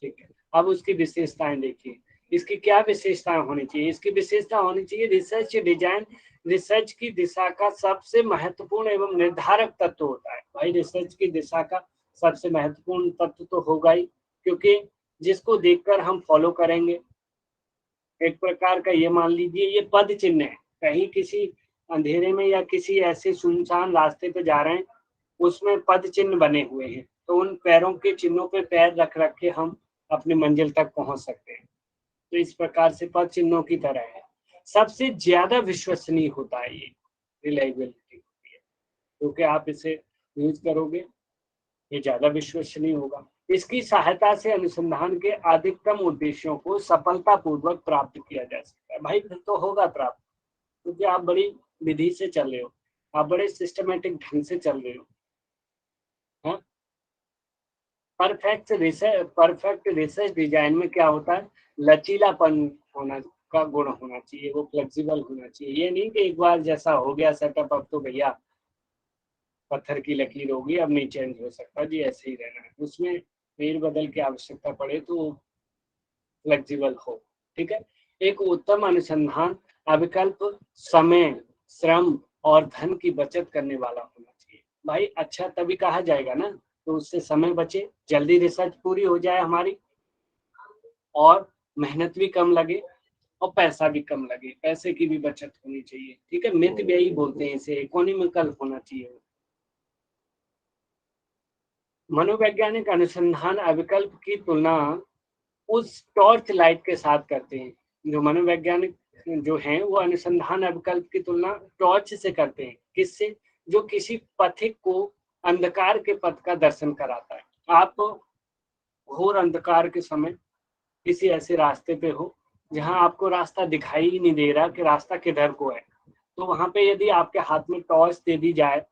Speaker 2: ठीक है, अब उसकी विशेषताएं देखिए, इसकी क्या विशेषताएं होनी चाहिए। इसकी विशेषता होनी चाहिए रिसर्च डिजाइन रिसर्च की दिशा का सबसे महत्वपूर्ण एवं निर्धारक तत्व होता है। भाई रिसर्च की दिशा का सबसे महत्वपूर्ण तत्व तो होगा ही, क्योंकि जिसको देखकर हम फॉलो करेंगे। एक प्रकार का ये मान लीजिए ये पद चिन्ह है, कहीं किसी अंधेरे में या किसी ऐसे सुनसान रास्ते पे जा रहे हैं, उसमें पद चिन्ह बने हुए हैं, तो उन पैरों के चिन्हों पे पैर रख रख के हम अपनी मंजिल तक पहुंच सकते हैं। तो इस प्रकार से पद चिन्हों की तरह है। सबसे ज्यादा विश्वसनीय होता है ये, रिलायबिलिटी होती है, क्योंकि आप इसे यूज करोगे ये ज्यादा विश्वसनीय होगा। इसकी सहायता से अनुसंधान के अधिकतम उद्देश्यों को सफलतापूर्वक प्राप्त किया जा सकता है। भाई फिर तो होगा प्राप्त, क्योंकि आप बड़ी विधि से चल रहे हो, आप बड़े सिस्टमेटिक ढंग से चल रहे हो। हाँ, परफेक्ट रिसर्च डिजाइन में क्या होता है, लचीलापन होना का गुण होना चाहिए, वो फ्लेक्सिबल होना चाहिए। ये नहीं कि एक बार जैसा हो गया सेटअप अब तो भैया पत्थर की लकीर होगी, अब नहीं चेंज हो सकता जी, ऐसे ही रहना है। उसमें फेर बदल की आवश्यकता पड़े तो फ्लेक्सिबल हो। ठीक है, एक उत्तम अनुसंधान अभिकल्प समय, श्रम और धन की बचत करने वाला होना चाहिए। भाई अच्छा तभी कहा जाएगा ना, तो उससे समय बचे, जल्दी रिसर्च पूरी हो जाए हमारी, और मेहनत भी कम लगे और पैसा भी कम लगे, पैसे की भी बचत होनी चाहिए। ठीक है, मित व्ययी बोलते हैं इसे, इकोनॉमिकल होना चाहिए। मनोवैज्ञानिक अनुसंधान अभिकल्प की तुलना उस टॉर्च लाइट के साथ करते हैं। जो मनोवैज्ञानिक जो हैं वो अनुसंधान अभिकल्प की तुलना टॉर्च से करते हैं। किससे? जो किसी पथिक को अंधकार के पथ का दर्शन कराता है। आप घोर अंधकार के समय किसी ऐसे रास्ते पे हो जहां आपको रास्ता दिखाई ही नहीं दे रहा कि रास्ता किधर को है, तो वहां पे यदि आपके हाथ में टॉर्च दे दी जाए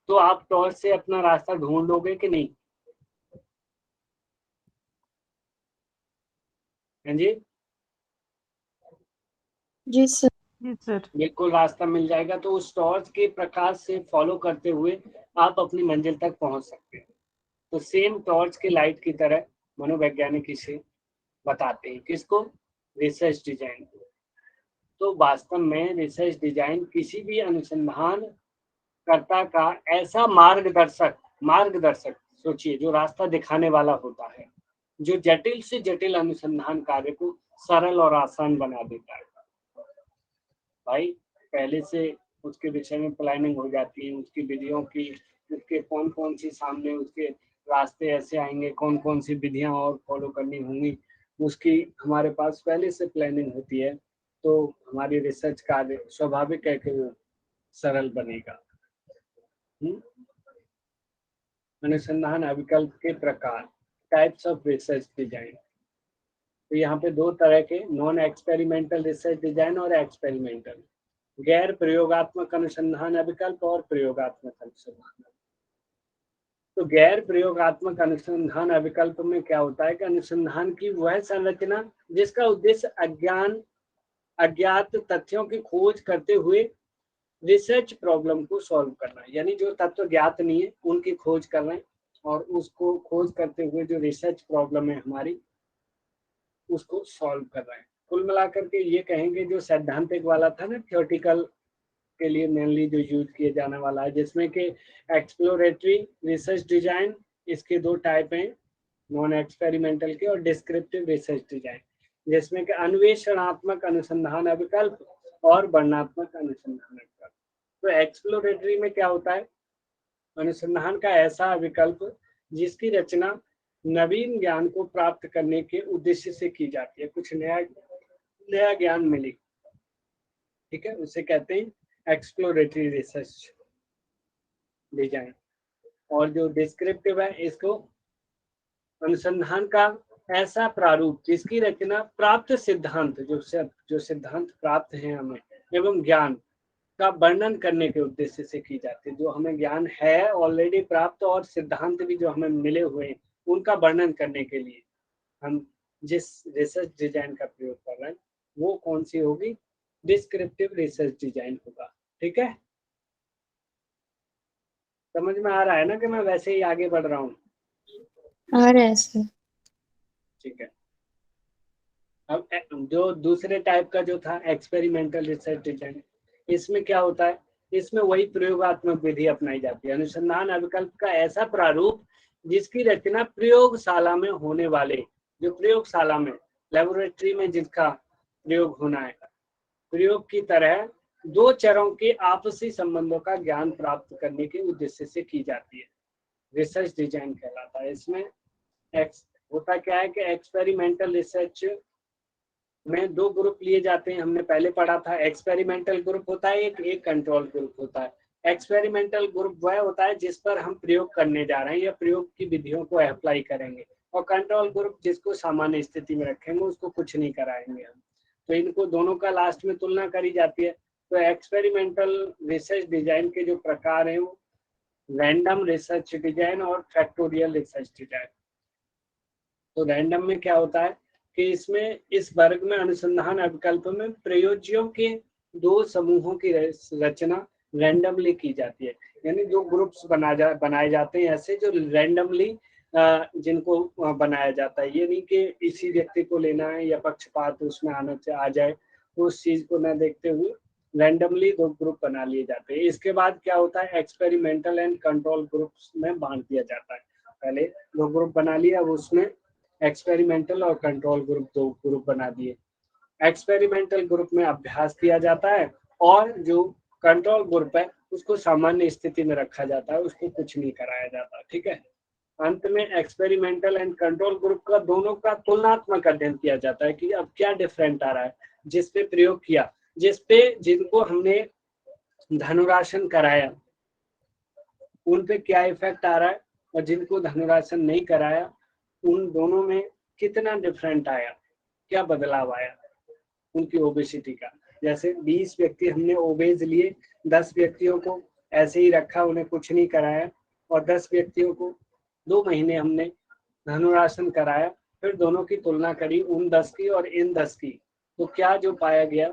Speaker 2: तो आप टॉर्च से अपना रास्ता ढूंढ लोगे कि नहीं? हाँ जी,
Speaker 5: जी सर।
Speaker 3: जी सर।
Speaker 2: बिल्कुल रास्ता मिल जाएगा। तो उस टॉर्च के प्रकाश से फॉलो करते हुए आप अपनी मंजिल तक पहुंच सकते हैं। तो सेम टॉर्च के लाइट की तरह मनोवैज्ञानिक इसे बताते हैं। किसको? रिसर्च डिजाइन को। तो वास्तव में रिसर्च डिजाइन किसी भी अनुसंधान कर्ता का ऐसा मार्गदर्शक सोचिए, जो रास्ता दिखाने वाला होता है, जो जटिल से जटिल अनुसंधान कार्य को सरल और आसान बना देता है। भाई पहले से उसके विषय में प्लानिंग हो जाती है, उसकी विधियों की, उसके कौन कौन सी सामने उसके रास्ते ऐसे आएंगे, कौन कौन सी विधियां और फॉलो करनी होंगी, उसकी हमारे पास पहले से प्लानिंग होती है। तो हमारी रिसर्च कार्य स्वाभाविक है कि वो सरल बनेगा। अनुसंधान अविकल्प के प्रकार, टाइप्स ऑफ रिसर्च डिजाइन। तो यहाँ पे दो तरह के, नॉन एक्सपेरिमेंटल रिसर्च डिजाइन और एक्सपेरिमेंटल। गैर प्रयोगात्मक अनुसंधान अविकल्प और प्रयोगात्मक अनुसंधान। तो गैर प्रयोगात्मक अनुसंधान अविकल्प में क्या होता है कि अनुसंधान की वह संरचना जिसका उद्देश्य अज्ञात तथ्यों की खोज करते हुए रिसर्च प्रॉब्लम को सॉल्व करना है। यानी जो तत्व ज्ञात नहीं है उनकी खोज कर रहे हैं, और उसको खोज करते हुए जो रिसर्च प्रॉब्लम है हमारी, उसको सॉल्व कर रहे हैं। कुल मिलाकर के ये कहेंगे जो सैद्धांतिक वाला था ना, थ्योरेटिकल के लिए मेनली जो यूज किए जाने वाला है, जिसमें कि एक्सप्लोरेटरी रिसर्च डिजाइन, इसके दो टाइप हैं, नॉन एक्सपेरिमेंटल के और डिस्क्रिप्टिव रिसर्च डिजाइन, जिसमें कि अन्वेषणात्मक अनुसंधान अविकल्प और वर्णनात्मक अनुसंधान अविकल्प। तो एक्सप्लोरेटरी में क्या होता है? अनुसंधान का ऐसा विकल्प जिसकी रचना नवीन ज्ञान को प्राप्त करने के उद्देश्य से की जाती है, कुछ नया ज्ञान मिले, ठीक है, उसे कहते हैं एक्सप्लोरेटरी रिसर्च डिजाइन। और जो डिस्क्रिप्टिव है, इसको अनुसंधान का ऐसा प्रारूप जिसकी रचना प्राप्त सिद्धांत, जो सिद्धांत प्राप्त हैं हमें, एवं ज्ञान का वर्णन करने के उद्देश्य से की जाती है। जो हमें ज्ञान है ऑलरेडी प्राप्त और सिद्धांत भी जो हमें मिले हुए हैं, उनका वर्णन करने के लिए हम जिस रिसर्च डिजाइन का प्रयोग कर रहे हैं वो कौन सी होगी? डिस्क्रिप्टिव रिसर्च डिजाइन होगा। ठीक है, समझ में आ रहा है ना कि मैं वैसे ही आगे बढ़ रहा हूँ?
Speaker 5: आ रहा है सर।
Speaker 2: ठीक है। अब जो दूसरे टाइप का जो था एक्सपेरिमेंटल रिसर्च डिजाइन, इसमें क्या होता है? इसमें वही प्रयोगात्मक विधि अपनाई जाती है। अनुसंधान अविकल्प का ऐसा प्रारूप जिसकी रचना प्रयोगशाला में होने वाले, जो प्रयोगशाला में, लेबोरेटरी में जिसका प्रयोग होना है, प्रयोग की तरह दो चरों के आपसी संबंधों का ज्ञान प्राप्त करने के उद्देश्य से की जाती है, रिसर्च डिजाइन कहलाता है। इसमें होता क्या है कि एक्सपेरिमेंटल रिसर्च में दो ग्रुप लिए जाते हैं, हमने पहले पढ़ा था। एक्सपेरिमेंटल ग्रुप होता है एक कंट्रोल ग्रुप होता है। एक्सपेरिमेंटल ग्रुप वह होता है जिस पर हम प्रयोग करने जा रहे हैं या प्रयोग की विधियों को अप्लाई करेंगे, और कंट्रोल ग्रुप जिसको सामान्य स्थिति में रखेंगे, उसको कुछ नहीं कराएंगे हम। तो इनको दोनों का लास्ट में तुलना करी जाती है। तो एक्सपेरिमेंटल रिसर्च डिजाइन के जो प्रकार हैं वो रैंडम रिसर्च डिजाइन और फैक्टोरियल रिसर्च डिजाइन। तो रैंडम में क्या होता है कि इसमें, इस वर्ग में, अनुसंधान अविकल्प में प्रयोज्यों के दो समूहों की रचना रैंडमली की जाती है। यानी दो ग्रुप्स बनाए जाते हैं ऐसे, जो रैंडमली जिनको बनाया जाता है। ये नहीं कि इसी व्यक्ति को लेना है या पक्षपात उसमें आ जाए, तो उस चीज को न देखते हुए रैंडमली दो ग्रुप बना लिए जाते हैं। इसके बाद क्या होता है? एक्सपेरिमेंटल एंड कंट्रोल ग्रुप्स में बांट दिया जाता है। पहले दो ग्रुप बना लिया, अब उसमें एक्सपेरिमेंटल और कंट्रोल ग्रुप दो ग्रुप बना दिए। एक्सपेरिमेंटल ग्रुप में अभ्यास किया जाता है, और जो कंट्रोल ग्रुप है उसको सामान्य स्थिति में रखा जाता है, उसको कुछ नहीं कराया जाता। ठीक है, अंत में एक्सपेरिमेंटल एंड कंट्रोल ग्रुप का दोनों का तुलनात्मक अध्ययन किया जाता है कि अब क्या डिफरेंट आ रहा है, जिसपे प्रयोग किया, जिनको हमने धनुरासन कराया उन पे क्या इफेक्ट आ रहा है, और जिनको धनुरासन नहीं कराया उन दोनों में कितना डिफरेंट आया, क्या बदलाव आया उनकी ओबेसिटी का। जैसे 20 व्यक्ति हमने ओबेज लिए, 10 व्यक्तियों को ऐसे ही रखा, उन्हें कुछ नहीं कराया, और 10 व्यक्तियों को 2 महीने हमने धनुरासन कराया, फिर दोनों की तुलना करी, उन 10 की और इन 10 की, तो क्या जो पाया गया,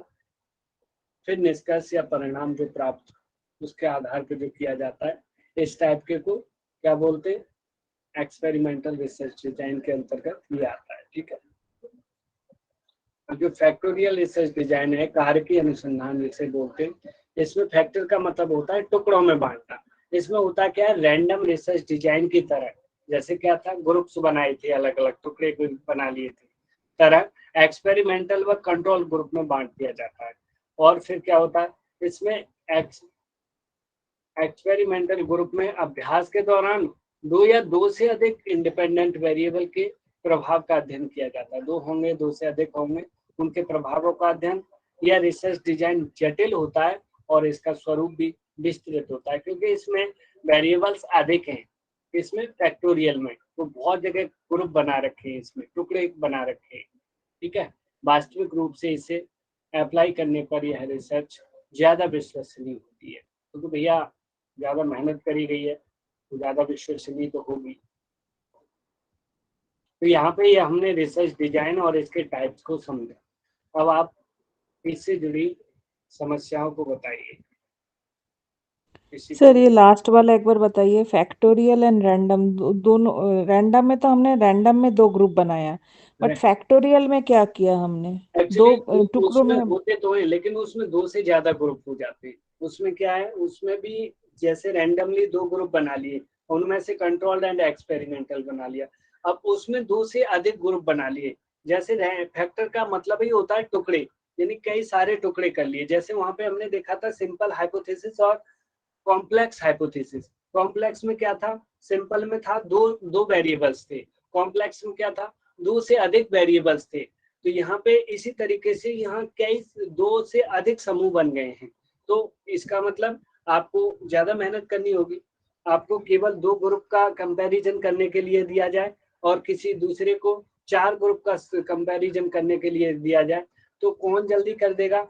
Speaker 2: फिर निष्कर्ष या परिणाम जो प्राप्त, उसके आधार पर जो किया जाता है, इस टाइप के को क्या बोलते हैं, एक्सपेरिमेंटल रिसर्च डिजाइन के अंतर्गत ये आता है। ठीक है, जो फैक्टोरियल रिसर्च डिजाइन है, कारकीय अनुसंधान जिसे बोलते हैं, इसमें फैक्टर का मतलब होता है टुकड़ों में बांटना। इसमें होता क्या है, रैंडम रिसर्च डिजाइन की तरह, जैसे क्या था, ग्रुप्स बनाए थे, अलग अलग टुकड़े बना लिए थे, तरह एक्सपेरिमेंटल व कंट्रोल ग्रुप में बांट दिया जाता है। और फिर क्या होता है, इसमें एक्सपेरिमेंटल ग्रुप में अभ्यास के दौरान 2 या 2 से अधिक इंडिपेंडेंट वेरिएबल के प्रभाव का अध्ययन किया जाता है। 2 होंगे, 2 से अधिक होंगे, उनके प्रभावों का अध्ययन। यह रिसर्च डिजाइन जटिल होता है और इसका स्वरूप भी विस्तृत होता है, क्योंकि इसमें वेरिएबल्स अधिक हैं। इसमें फैक्टोरियल में तो बहुत जगह ग्रुप बना रखे हैं, इसमें टुकड़े बना रखे हैं। ठीक है, वास्तविक रूप से इसे अप्लाई करने पर यह रिसर्च ज्यादा विश्वसनीय होती है, क्योंकि भैया ज्यादा मेहनत करी गई है तो ज्यादा विश्वसनीय तो होगी। तो यहाँ पे ये हमने रिसर्च डिजाइन और इसके टाइप्स को समझा। अब आप इससे जुड़ी समस्याओं को बताइए।
Speaker 3: सर ये लास्ट वाला एक बार बताइए, फैक्टोरियल एंड रैंडम, दोनों रैंडम में तो हमने रैंडम में 2 ग्रुप बनाया, बट फैक्टोरियल में क्या किया हमने? 2 टुकड़ों में
Speaker 2: होते तो हैं, लेकिन उसमें 2 से ज्यादा ग्रुप हो जाते हैं। उसमें क्या है, उसमें भी जैसे रैंडमली 2 ग्रुप बना लिए, उनमें से कंट्रोल्ड एंड एक्सपेरिमेंटल बना लिया। अब उसमें 2 से अधिक ग्रुप बना लिए, जैसे फैक्टर का मतलब ही होता है टुकड़े, यानी कई सारे टुकड़े कर लिए। जैसे वहां पे हमने देखा था सिंपल हाइपोथेसिस और कॉम्प्लेक्स हाइपोथेसिस। कॉम्प्लेक्स में क्या था, सिंपल में था दो वेरिएबल्स थे, कॉम्प्लेक्स में क्या था, 2 से अधिक वेरिएबल्स थे। तो यहाँ पे इसी तरीके से यहाँ कई 2 से अधिक समूह बन गए हैं। तो इसका मतलब आपको ज्यादा मेहनत करनी होगी, आपको केवल 2 ग्रुप का कंपैरिजन करने के लिए दिया जाए और किसी दूसरे को 4 ग्रुप का कंपैरिजन करने के लिए दिया जाए, तो कौन जल्दी कर देगा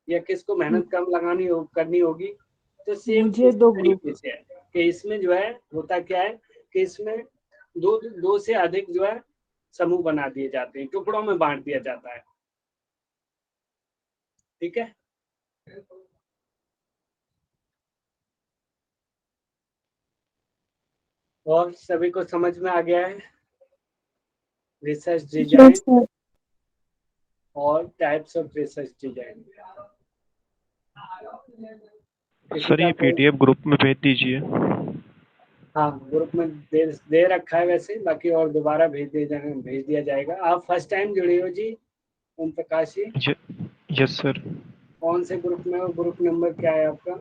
Speaker 2: या किसको मेहनत कम करनी होगी? तो सेम
Speaker 3: मुझे
Speaker 2: इस
Speaker 3: 2 ग्रुप
Speaker 2: तरीके से है कि इसमें जो है होता क्या है कि इसमें दो से अधिक जो है समूह बना दिए जाते हैं, टुकड़ों में बांट दिया जाता है। ठीक है, और सभी को समझ में आ गया है रिसर्च डिजाइन
Speaker 5: Yes, sir.
Speaker 2: और types of research design?
Speaker 7: Sir ये पीडीएफ ग्रुप में भेज दीजिए।
Speaker 2: हाँ, ग्रुप में दे रखा है वैसे, बाकी और दोबारा भेज दिया जाएगा। आप फर्स्ट टाइम जुड़े हो जी ओम प्रकाश जी?
Speaker 7: Yes sir.
Speaker 2: कौन से ग्रुप में हो, ग्रुप नंबर क्या है आपका?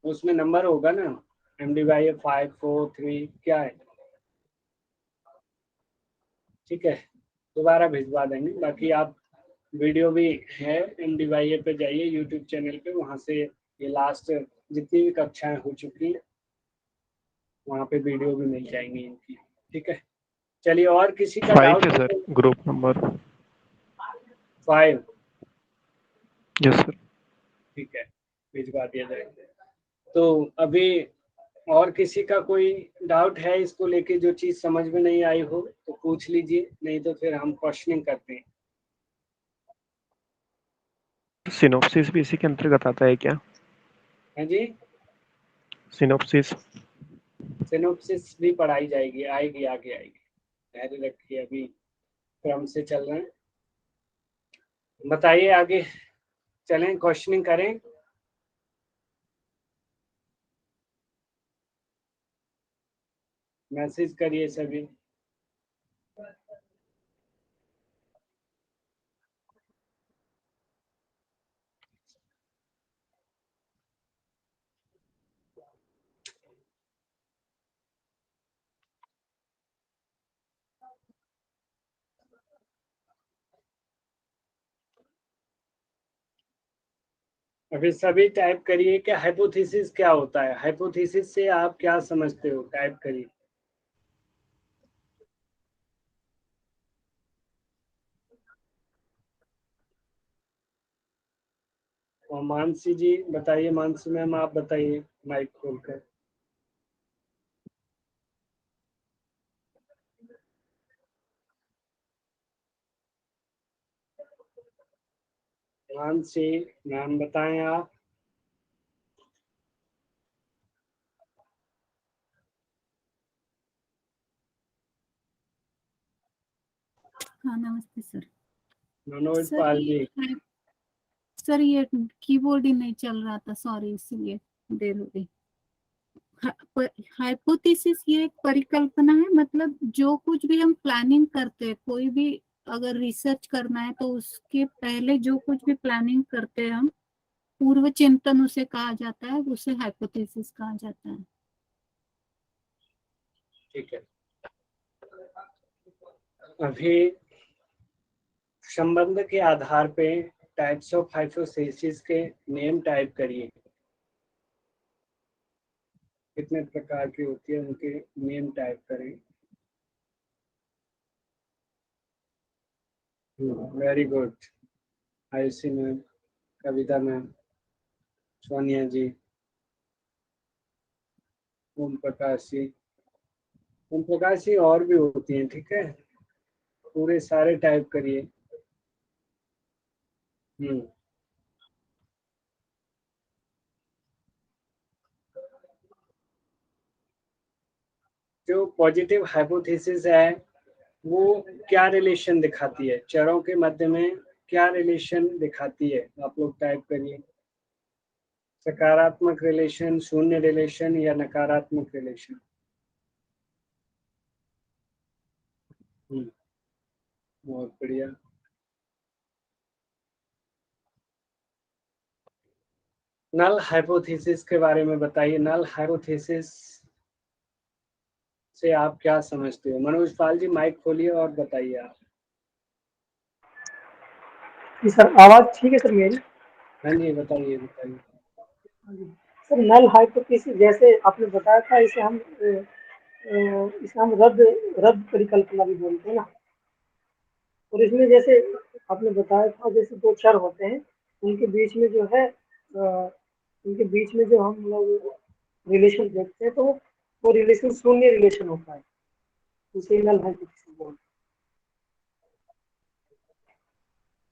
Speaker 2: उसमें नंबर होगा ना, MDY 5 4 3 क्या है? ठीक है, दोबारा भिजवा देंगे। बाकी आप वीडियो भी है, MDY पे जाइए यूट्यूब चैनल पे, वहाँ से ये लास्ट जितनी भी कक्षाएं हो चुकी हैं वहाँ पे वीडियो भी मिल जाएंगी इनकी। ठीक है, चलिए, और किसी का
Speaker 7: 5
Speaker 2: डाउट
Speaker 7: है sir, group number
Speaker 2: 5?
Speaker 7: Yes sir.
Speaker 2: ठीक है, भिजवा दिया जाएगा। तो अभी और किसी का कोई डाउट है इसको लेके, जो चीज समझ में नहीं आई हो तो पूछ लीजिए, नहीं तो फिर हम क्वेश्चनिंग करते हैं।
Speaker 7: सिनॉप्सिस भी इसी के अंतर्गत आता है क्या?
Speaker 2: हाँ जी,
Speaker 7: सिनॉप्सिस
Speaker 2: भी पढ़ाई जाएगी, आएगी, आगे आएगी, धैर्य रखिए, अभी क्रम से चल रहे हैं। बताइए आगे चलें, क्वेश्चनिंग करें। मैसेज करिए सभी। अभी सभी टाइप करिए कि हाइपोथेसिस क्या होता है, हाइपोथेसिस से आप क्या समझते हो, टाइप करिए। और मानसी जी बताइए, मानसी मैम आप बताइए माइक खोलकर। मानसी मैम बताएं आप।
Speaker 8: हाँ नमस्ते सर।
Speaker 2: मनोज
Speaker 8: सर
Speaker 2: पाल
Speaker 8: ये
Speaker 2: जी।
Speaker 8: सर ये कीबोर्ड ही नहीं चल रहा था, सॉरी, इसलिए देर हो गई। हाइपोथेसिस ये एक परिकल्पना है, मतलब जो कुछ भी हम प्लानिंग करते हैं, कोई भी अगर रिसर्च करना है तो उसके पहले जो कुछ भी प्लानिंग करते हैं हम, पूर्व चिंतन उसे कहा जाता है, उसे हाइपोथेसिस कहा जाता है।
Speaker 2: ठीक है, अभी संबंध के आधार पे टाइप्स ऑफ हाइपोथेसिस के नेम टाइप करिए। कितने प्रकार की होती है उनके नेम टाइप करें। Very good. Ayushi ma'am, Kavita ma'am, Sonia ji, Om Prakash ji. Om Prakash ji और भी होती हैं, ठीक है, पूरे सारे टाइप करिए। जो पॉजिटिव हाइपोथेसिस है वो क्या रिलेशन दिखाती है, चरों के मध्य में क्या रिलेशन दिखाती है, आप लोग टाइप करिए। सकारात्मक रिलेशन, शून्य रिलेशन या नकारात्मक रिलेशन। बहुत बढ़िया। नल हाइपोथेसिस के बारे में बताइए। नल हाइपोथेसिस से आप क्या समझते हो? मनोज पाल जी माइक खोलिए और बताइए आप।
Speaker 6: जी सर, आवाज ठीक है सर मेरी?
Speaker 2: हाँ जी, बताइए बताइए।
Speaker 6: सर नल हाइपोथेसिस जैसे आपने बताया था, इसे हम रद्द रद्द परिकल्पना भी बोलते हैं ना। और इसमें जैसे आपने बताया था, जैसे दो चर होते हैं, उनके बीच में जो है उनके बीच में जो हम लोग रिलेशन देखते हैं, तो वो रिलेशन शून्य रिलेशन होता है, उसे नल हाइपोथेसिस बोलते हैं।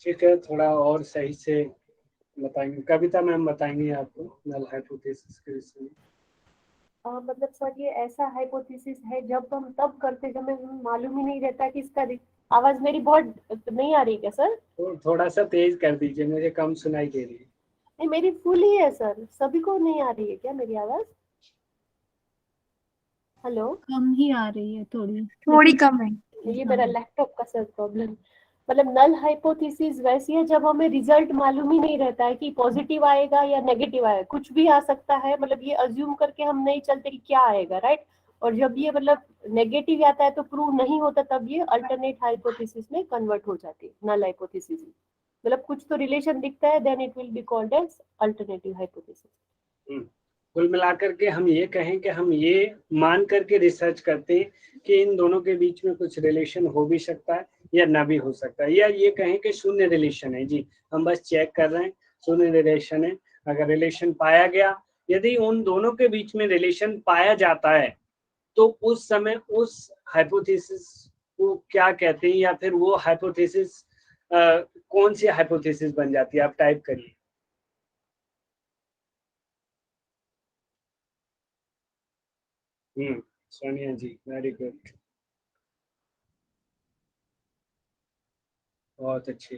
Speaker 2: ठीक है, थोड़ा और सही से बताएंगे। कविता मैम बताएंगे आपको नल हाइपोथेसिस के विषय में।
Speaker 4: मतलब सर ये ऐसा हाइपोथेसिस है जब हम तब करते जब हमें मालूम ही नहीं रहता कि इसका आवाज मेरी बहुत नहीं आ रही क्या सर?
Speaker 2: तो थोड़ा सा तेज कर दीजिए, मुझे कम सुनाई दे रही है।
Speaker 4: नहीं मेरी फुल ही है सर, सभी को नहीं आ रही है क्या मेरी आवाज? हेलो,
Speaker 8: कम ही आ रही है थोड़ी,
Speaker 5: थोड़ी
Speaker 8: लेकिन
Speaker 5: कम है।
Speaker 4: ये
Speaker 8: हाँ।
Speaker 4: मेरा लैपटॉप का सर प्रॉब्लम। मतलब नल हाइपोथेसिस वैसी है जब हमें रिजल्ट मालूम ही नहीं रहता है कि पॉजिटिव आएगा या नेगेटिव आएगा, कुछ भी आ सकता है, मतलब ये अज्यूम करके हम नहीं चलते कि क्या आएगा, राइट? और जब ये मतलब नेगेटिव आता है तो प्रूव नहीं होता, तब ये अल्टरनेट हाइपोथेसिस में कन्वर्ट हो जाती है, नल हाइपोथेसिस। मतलब कुछ तो रिलेशन दिखता है, then it will be called as alternative hypothesis.
Speaker 2: कुल मिलाकर के हम ये कहें कि हम ये मान करके रिसर्च करते हैं कि इन दोनों के बीच में कुछ रिलेशन हो भी सकता है या ना भी हो सकता है, या ये कहें कि शून्य रिलेशन है। जी, हम बस चेक कर रहे हैं शून्य रिलेशन है। अगर रिलेशन पाया गया, यदि उन दोनों के बीच में रिलेशन पाया जाता है, तो उस समय उस हाइपोथेसिस को क्या कहते हैं, या फिर वो हाइपोथेसिस कौन सी हाइपोथेसिस बन जाती है, आप टाइप करिए। सोनिया जी, वेरी गुड, बहुत अच्छी।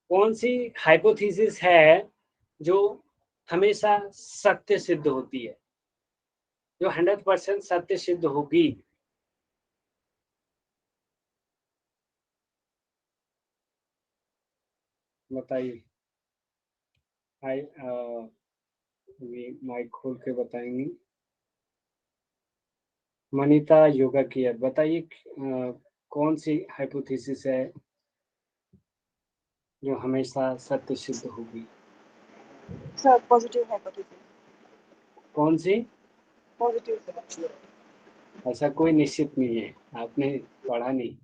Speaker 2: कौन सी हाइपोथेसिस है जो हमेशा सत्य सिद्ध होती है, जो 100% सत्य सिद्ध होगी? बताइए। माइक खोल के बताएंगी। मनीता योगा की बताइए, कौन सी हाइपोथेसिस है जो हमेशा सत्य सिद्ध होगी?
Speaker 6: Sir positive hypothesis.
Speaker 2: कौन सी?
Speaker 6: पॉजिटिव।
Speaker 2: ऐसा कोई निश्चित नहीं है, आपने पढ़ा नहीं।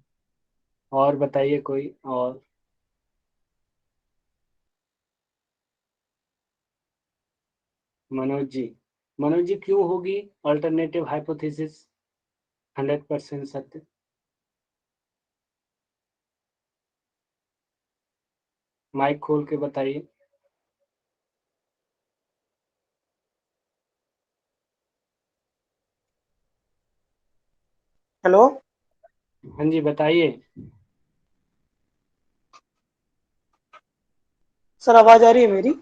Speaker 2: और बताइए कोई और। मनोज जी क्यों होगी अल्टरनेटिव हाइपोथेसिस 100% सत्य? माइक खोल के बताइए।
Speaker 6: हेलो,
Speaker 2: हाँ जी बताइए।
Speaker 6: सर आवाज आ रही है मेरी?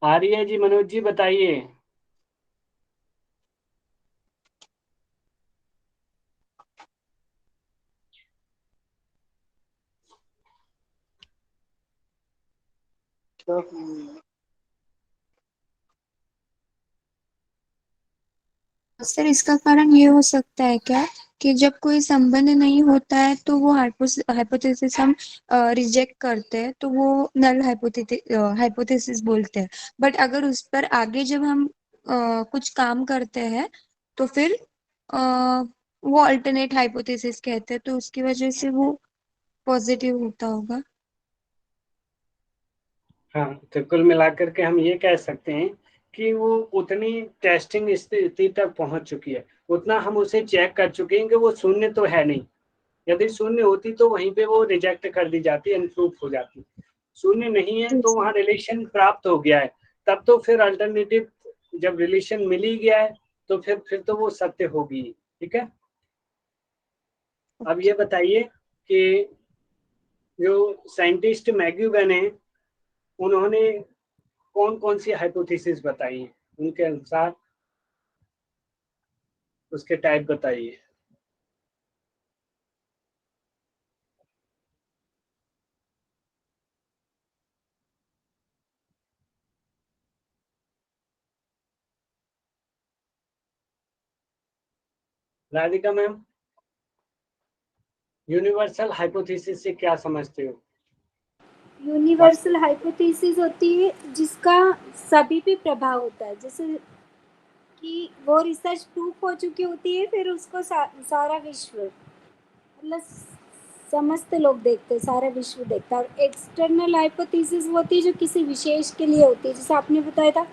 Speaker 2: आ रही है जी, मनोज जी बताइए।
Speaker 5: सर इसका कारण ये हो सकता है क्या कि जब कोई संबंध नहीं होता है तो वो हाइपोथेसिस हम रिजेक्ट करते हैं, तो वो नल हाइपोथेसिस बोलते हैं। बट अगर उस पर आगे जब हम कुछ काम करते हैं तो फिर अ, वो अल्टरनेट हाइपोथेसिस कहते हैं, तो उसकी वजह से वो पॉजिटिव होता होगा।
Speaker 2: हाँ, तो कुल मिलाकर के हम ये कह सकते हैं कि वो उतनी टेस्टिंग स्थिति तक पहुंच चुकी है, उतना हम उसे चेक कर चुके हैं कि वो शून्य तो है नहीं। यदि शून्य होती तो वहीं पे वो रिजेक्ट कर दी जाती, अनप्रूफ हो जाती। शून्य नहीं है
Speaker 5: जी
Speaker 2: तो
Speaker 5: सर।
Speaker 2: वहाँ रिलेशन प्राप्त हो गया है, तब तो फिर अल्टरनेटिव जब रिलेशन मिल ही गया है तो फिर तो वो सत्य होगी। ठीक है, अब ये बताइए कि जो साइंटिस्ट मैग्यूगन है उन्होंने कौन कौन सी हाइपोथेसिस बताई है, उनके अनुसार उसके टाइप बताइए। राधिका मैम, यूनिवर्सल हाइपोथेसिस से क्या समझते हो?
Speaker 9: यूनिवर्सल हाइपोथेसिस होती है जिसका सभी पे प्रभाव होता है, जैसे कि वो रिसर्च प्रूफ हो चुकी होती है, फिर उसको सारा विश्व मतलब समस्त लोग देखते हैं, सारा विश्व देखता है। और एक्सटर्नल हाइपोथेसिस होती है जो किसी विशेष के लिए होती है, जैसे आपने बताया था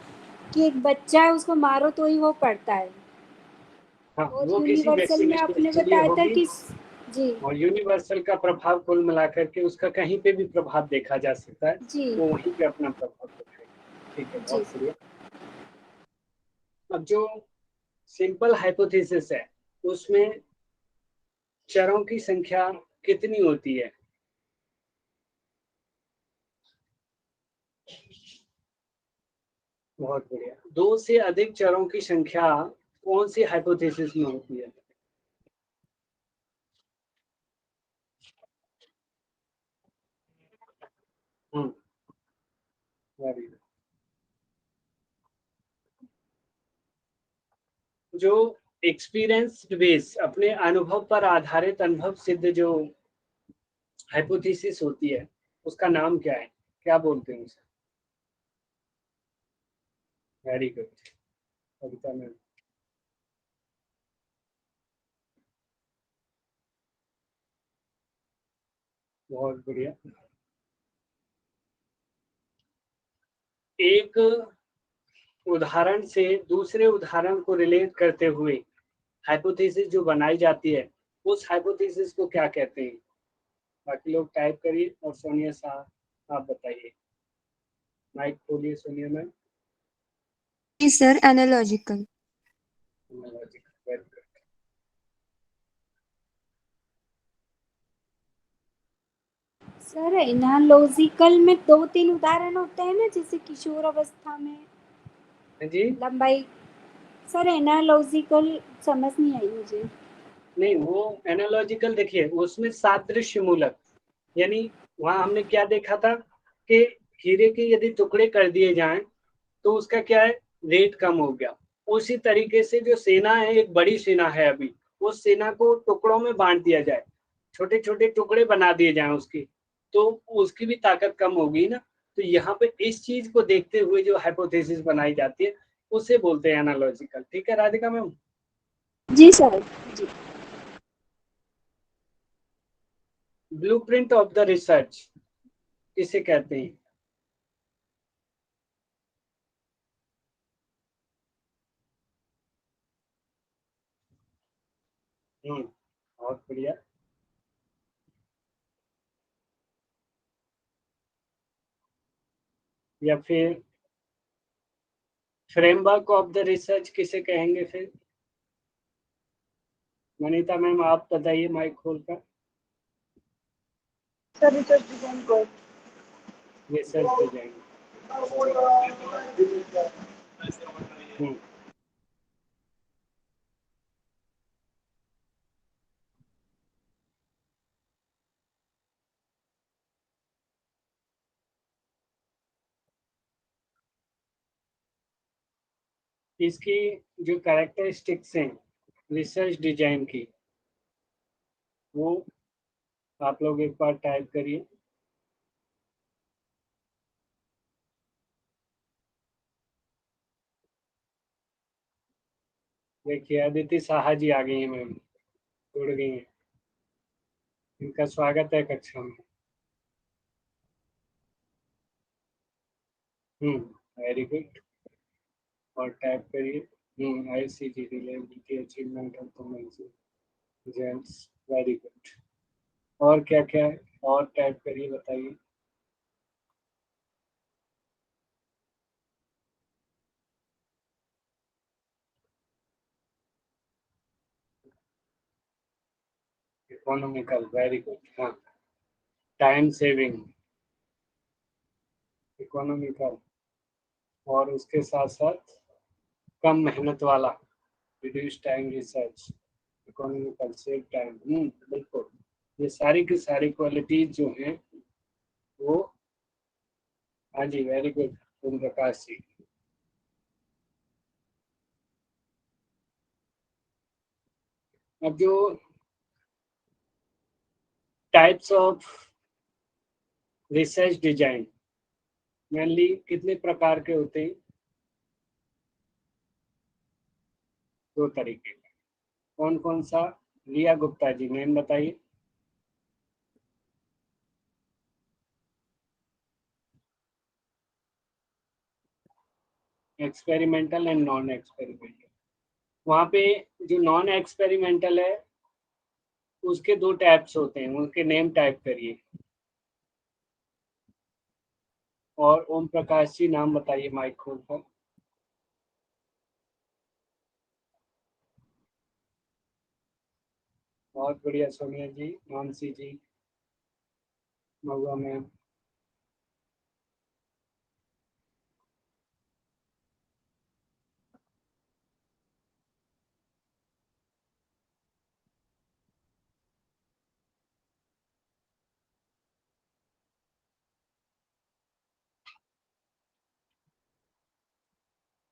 Speaker 9: कि एक बच्चा है उसको मारो तो ही वो पढ़ता है।
Speaker 2: हाँ,
Speaker 9: और
Speaker 2: वो किसी
Speaker 9: यूनिवर्सल में आपने
Speaker 2: विशेष के लिए
Speaker 9: बताया था
Speaker 2: होगी,
Speaker 9: कि जी
Speaker 2: और यूनिवर्सल का प्रभाव कुल मिलाकर के उसका कहीं पे भी प्रभाव देखा जा सकता है,
Speaker 9: जी
Speaker 2: वो वहीं पे अपना प्रभाव दिखाएगा। ठीक है,
Speaker 9: जी
Speaker 2: बहुत बढ़िया। अब जो सिंपल हाइपोथेसिस है उसमें चरों की संख्या कितनी होती है? बहुत बढ़िया। दो से अधिक चरों की संख्या कौन सी हाइपोथेसिस में होती है? Very good. जो एक्सपीरियंस बेस अपने अनुभव पर आधारित अनुभव सिद्ध जो हाइपोथेसिस होती है उसका नाम क्या है, क्या बोलते हैं उसे? वेरी गुड कविता मैम, बहुत बढ़िया। एक उदाहरण से दूसरे उदाहरण को रिलेट करते हुए हाइपोथेसिस जो बनाई जाती है उस हाइपोथेसिस को क्या कहते हैं? बाकी लोग टाइप करिए और सोनिया साहब आप बताइए। माइक खोलिए सोनिया मैम।
Speaker 5: जी sir, analogical.
Speaker 2: Very good.
Speaker 9: Sir analogical में 2-3 उदाहरण होते हैं ना, जैसे किशोर अवस्था में
Speaker 2: जी
Speaker 9: लंबाई। सर एनालॉजिकल समझ नहीं आई मुझे।
Speaker 2: नहीं, वो एनालॉजिकल देखिए उसमें सादृश्य मूलक, यानी वहां हमने क्या देखा था कि हीरे के यदि टुकड़े कर दिए जाएं तो उसका क्या है, रेट कम हो गया। उसी तरीके से जो सेना है, एक बड़ी सेना है अभी, उस सेना को टुकड़ों में बांट दिया जाए, छोटे छोटे टुकड़े बना दिए जाएं उसकी, तो उसकी भी ताकत कम होगी ना। तो यहाँ पे इस चीज को देखते हुए जो हाइपोथेसिस बनाई जाती है उसे बोलते हैं एनालॉजिकल। ठीक है राधिका मैम?
Speaker 9: जी सर जी।
Speaker 2: ब्लूप्रिंट ऑफ द रिसर्च किसे कहते हैं? बहुत बढ़िया। या फिर फ्रेमवर्क ऑफ द रिसर्च किसे कहेंगे? फिर मनीता मैम आप बताइए माइक खोलकर।
Speaker 10: रिसर्च डिजाइन को
Speaker 2: रिसर्च डिजाइन। इसकी जो कैरेक्टरिस्टिक्स हैं रिसर्च डिजाइन की, वो आप लोग एक बार टाइप करिए। देखिए अदिति साहा जी आ गई हैं मैम, जुड़ गई हैं। इनका स्वागत है कक्षा में। Very good. और टाइप करिए ICT reliability achievement of the gents. Very good. और क्या क्या है? और टाइप करिए, बताइए। इकोनॉमिकल। Very good. हाँ, टाइम सेविंग, इकोनॉमिकल, और उसके साथ साथ कम मेहनत वाला, reduce time research, economical, save time. बिल्कुल, ये सारी की सारी क्वालिटीज जो हैं वो, हाँ जी, वेरी गुड ओम प्रकाश जी। अब जो types of research design mainly कितने प्रकार के होते हैं? 2 तरीके के। कौन कौन सा? रिया गुप्ता जी, मैम बताइए। Experimental and non experimental. वहाँ पे जो नॉन एक्सपेरिमेंटल है उसके 2 टाइप्स होते हैं, उनके नेम टाइप करिए। और ओम प्रकाश जी नाम बताइए माइक खोलकर। बहुत बढ़िया सोनिया जी, मानसी जी, महुआ मैम।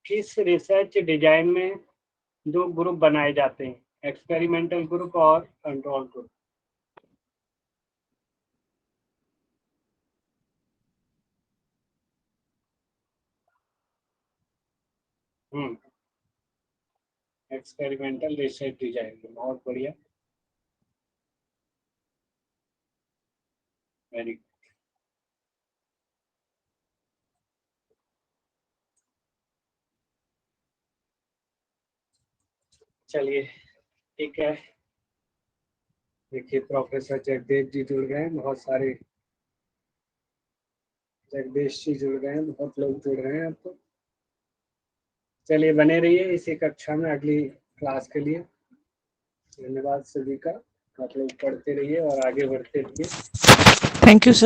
Speaker 2: किस रिसर्च डिजाइन में 2 ग्रुप बनाए जाते हैं? एक्सपेरिमेंटल ग्रुप और control group. Experimental research design. बहुत बढ़िया, वेरी गुड। चलिए ठीक है। देखिए प्रोफेसर जगदेव जी जुड़ गए हैं, बहुत सारे जगदीश जी जुड़ गए हैं, बहुत लोग जुड़ रहे हैं अब तो। चलिए बने रहिए इसी कक्षा में अगली क्लास के लिए। धन्यवाद सभी का, आप लोग पढ़ते रहिए और आगे बढ़ते रहिए।
Speaker 3: Thank you sir.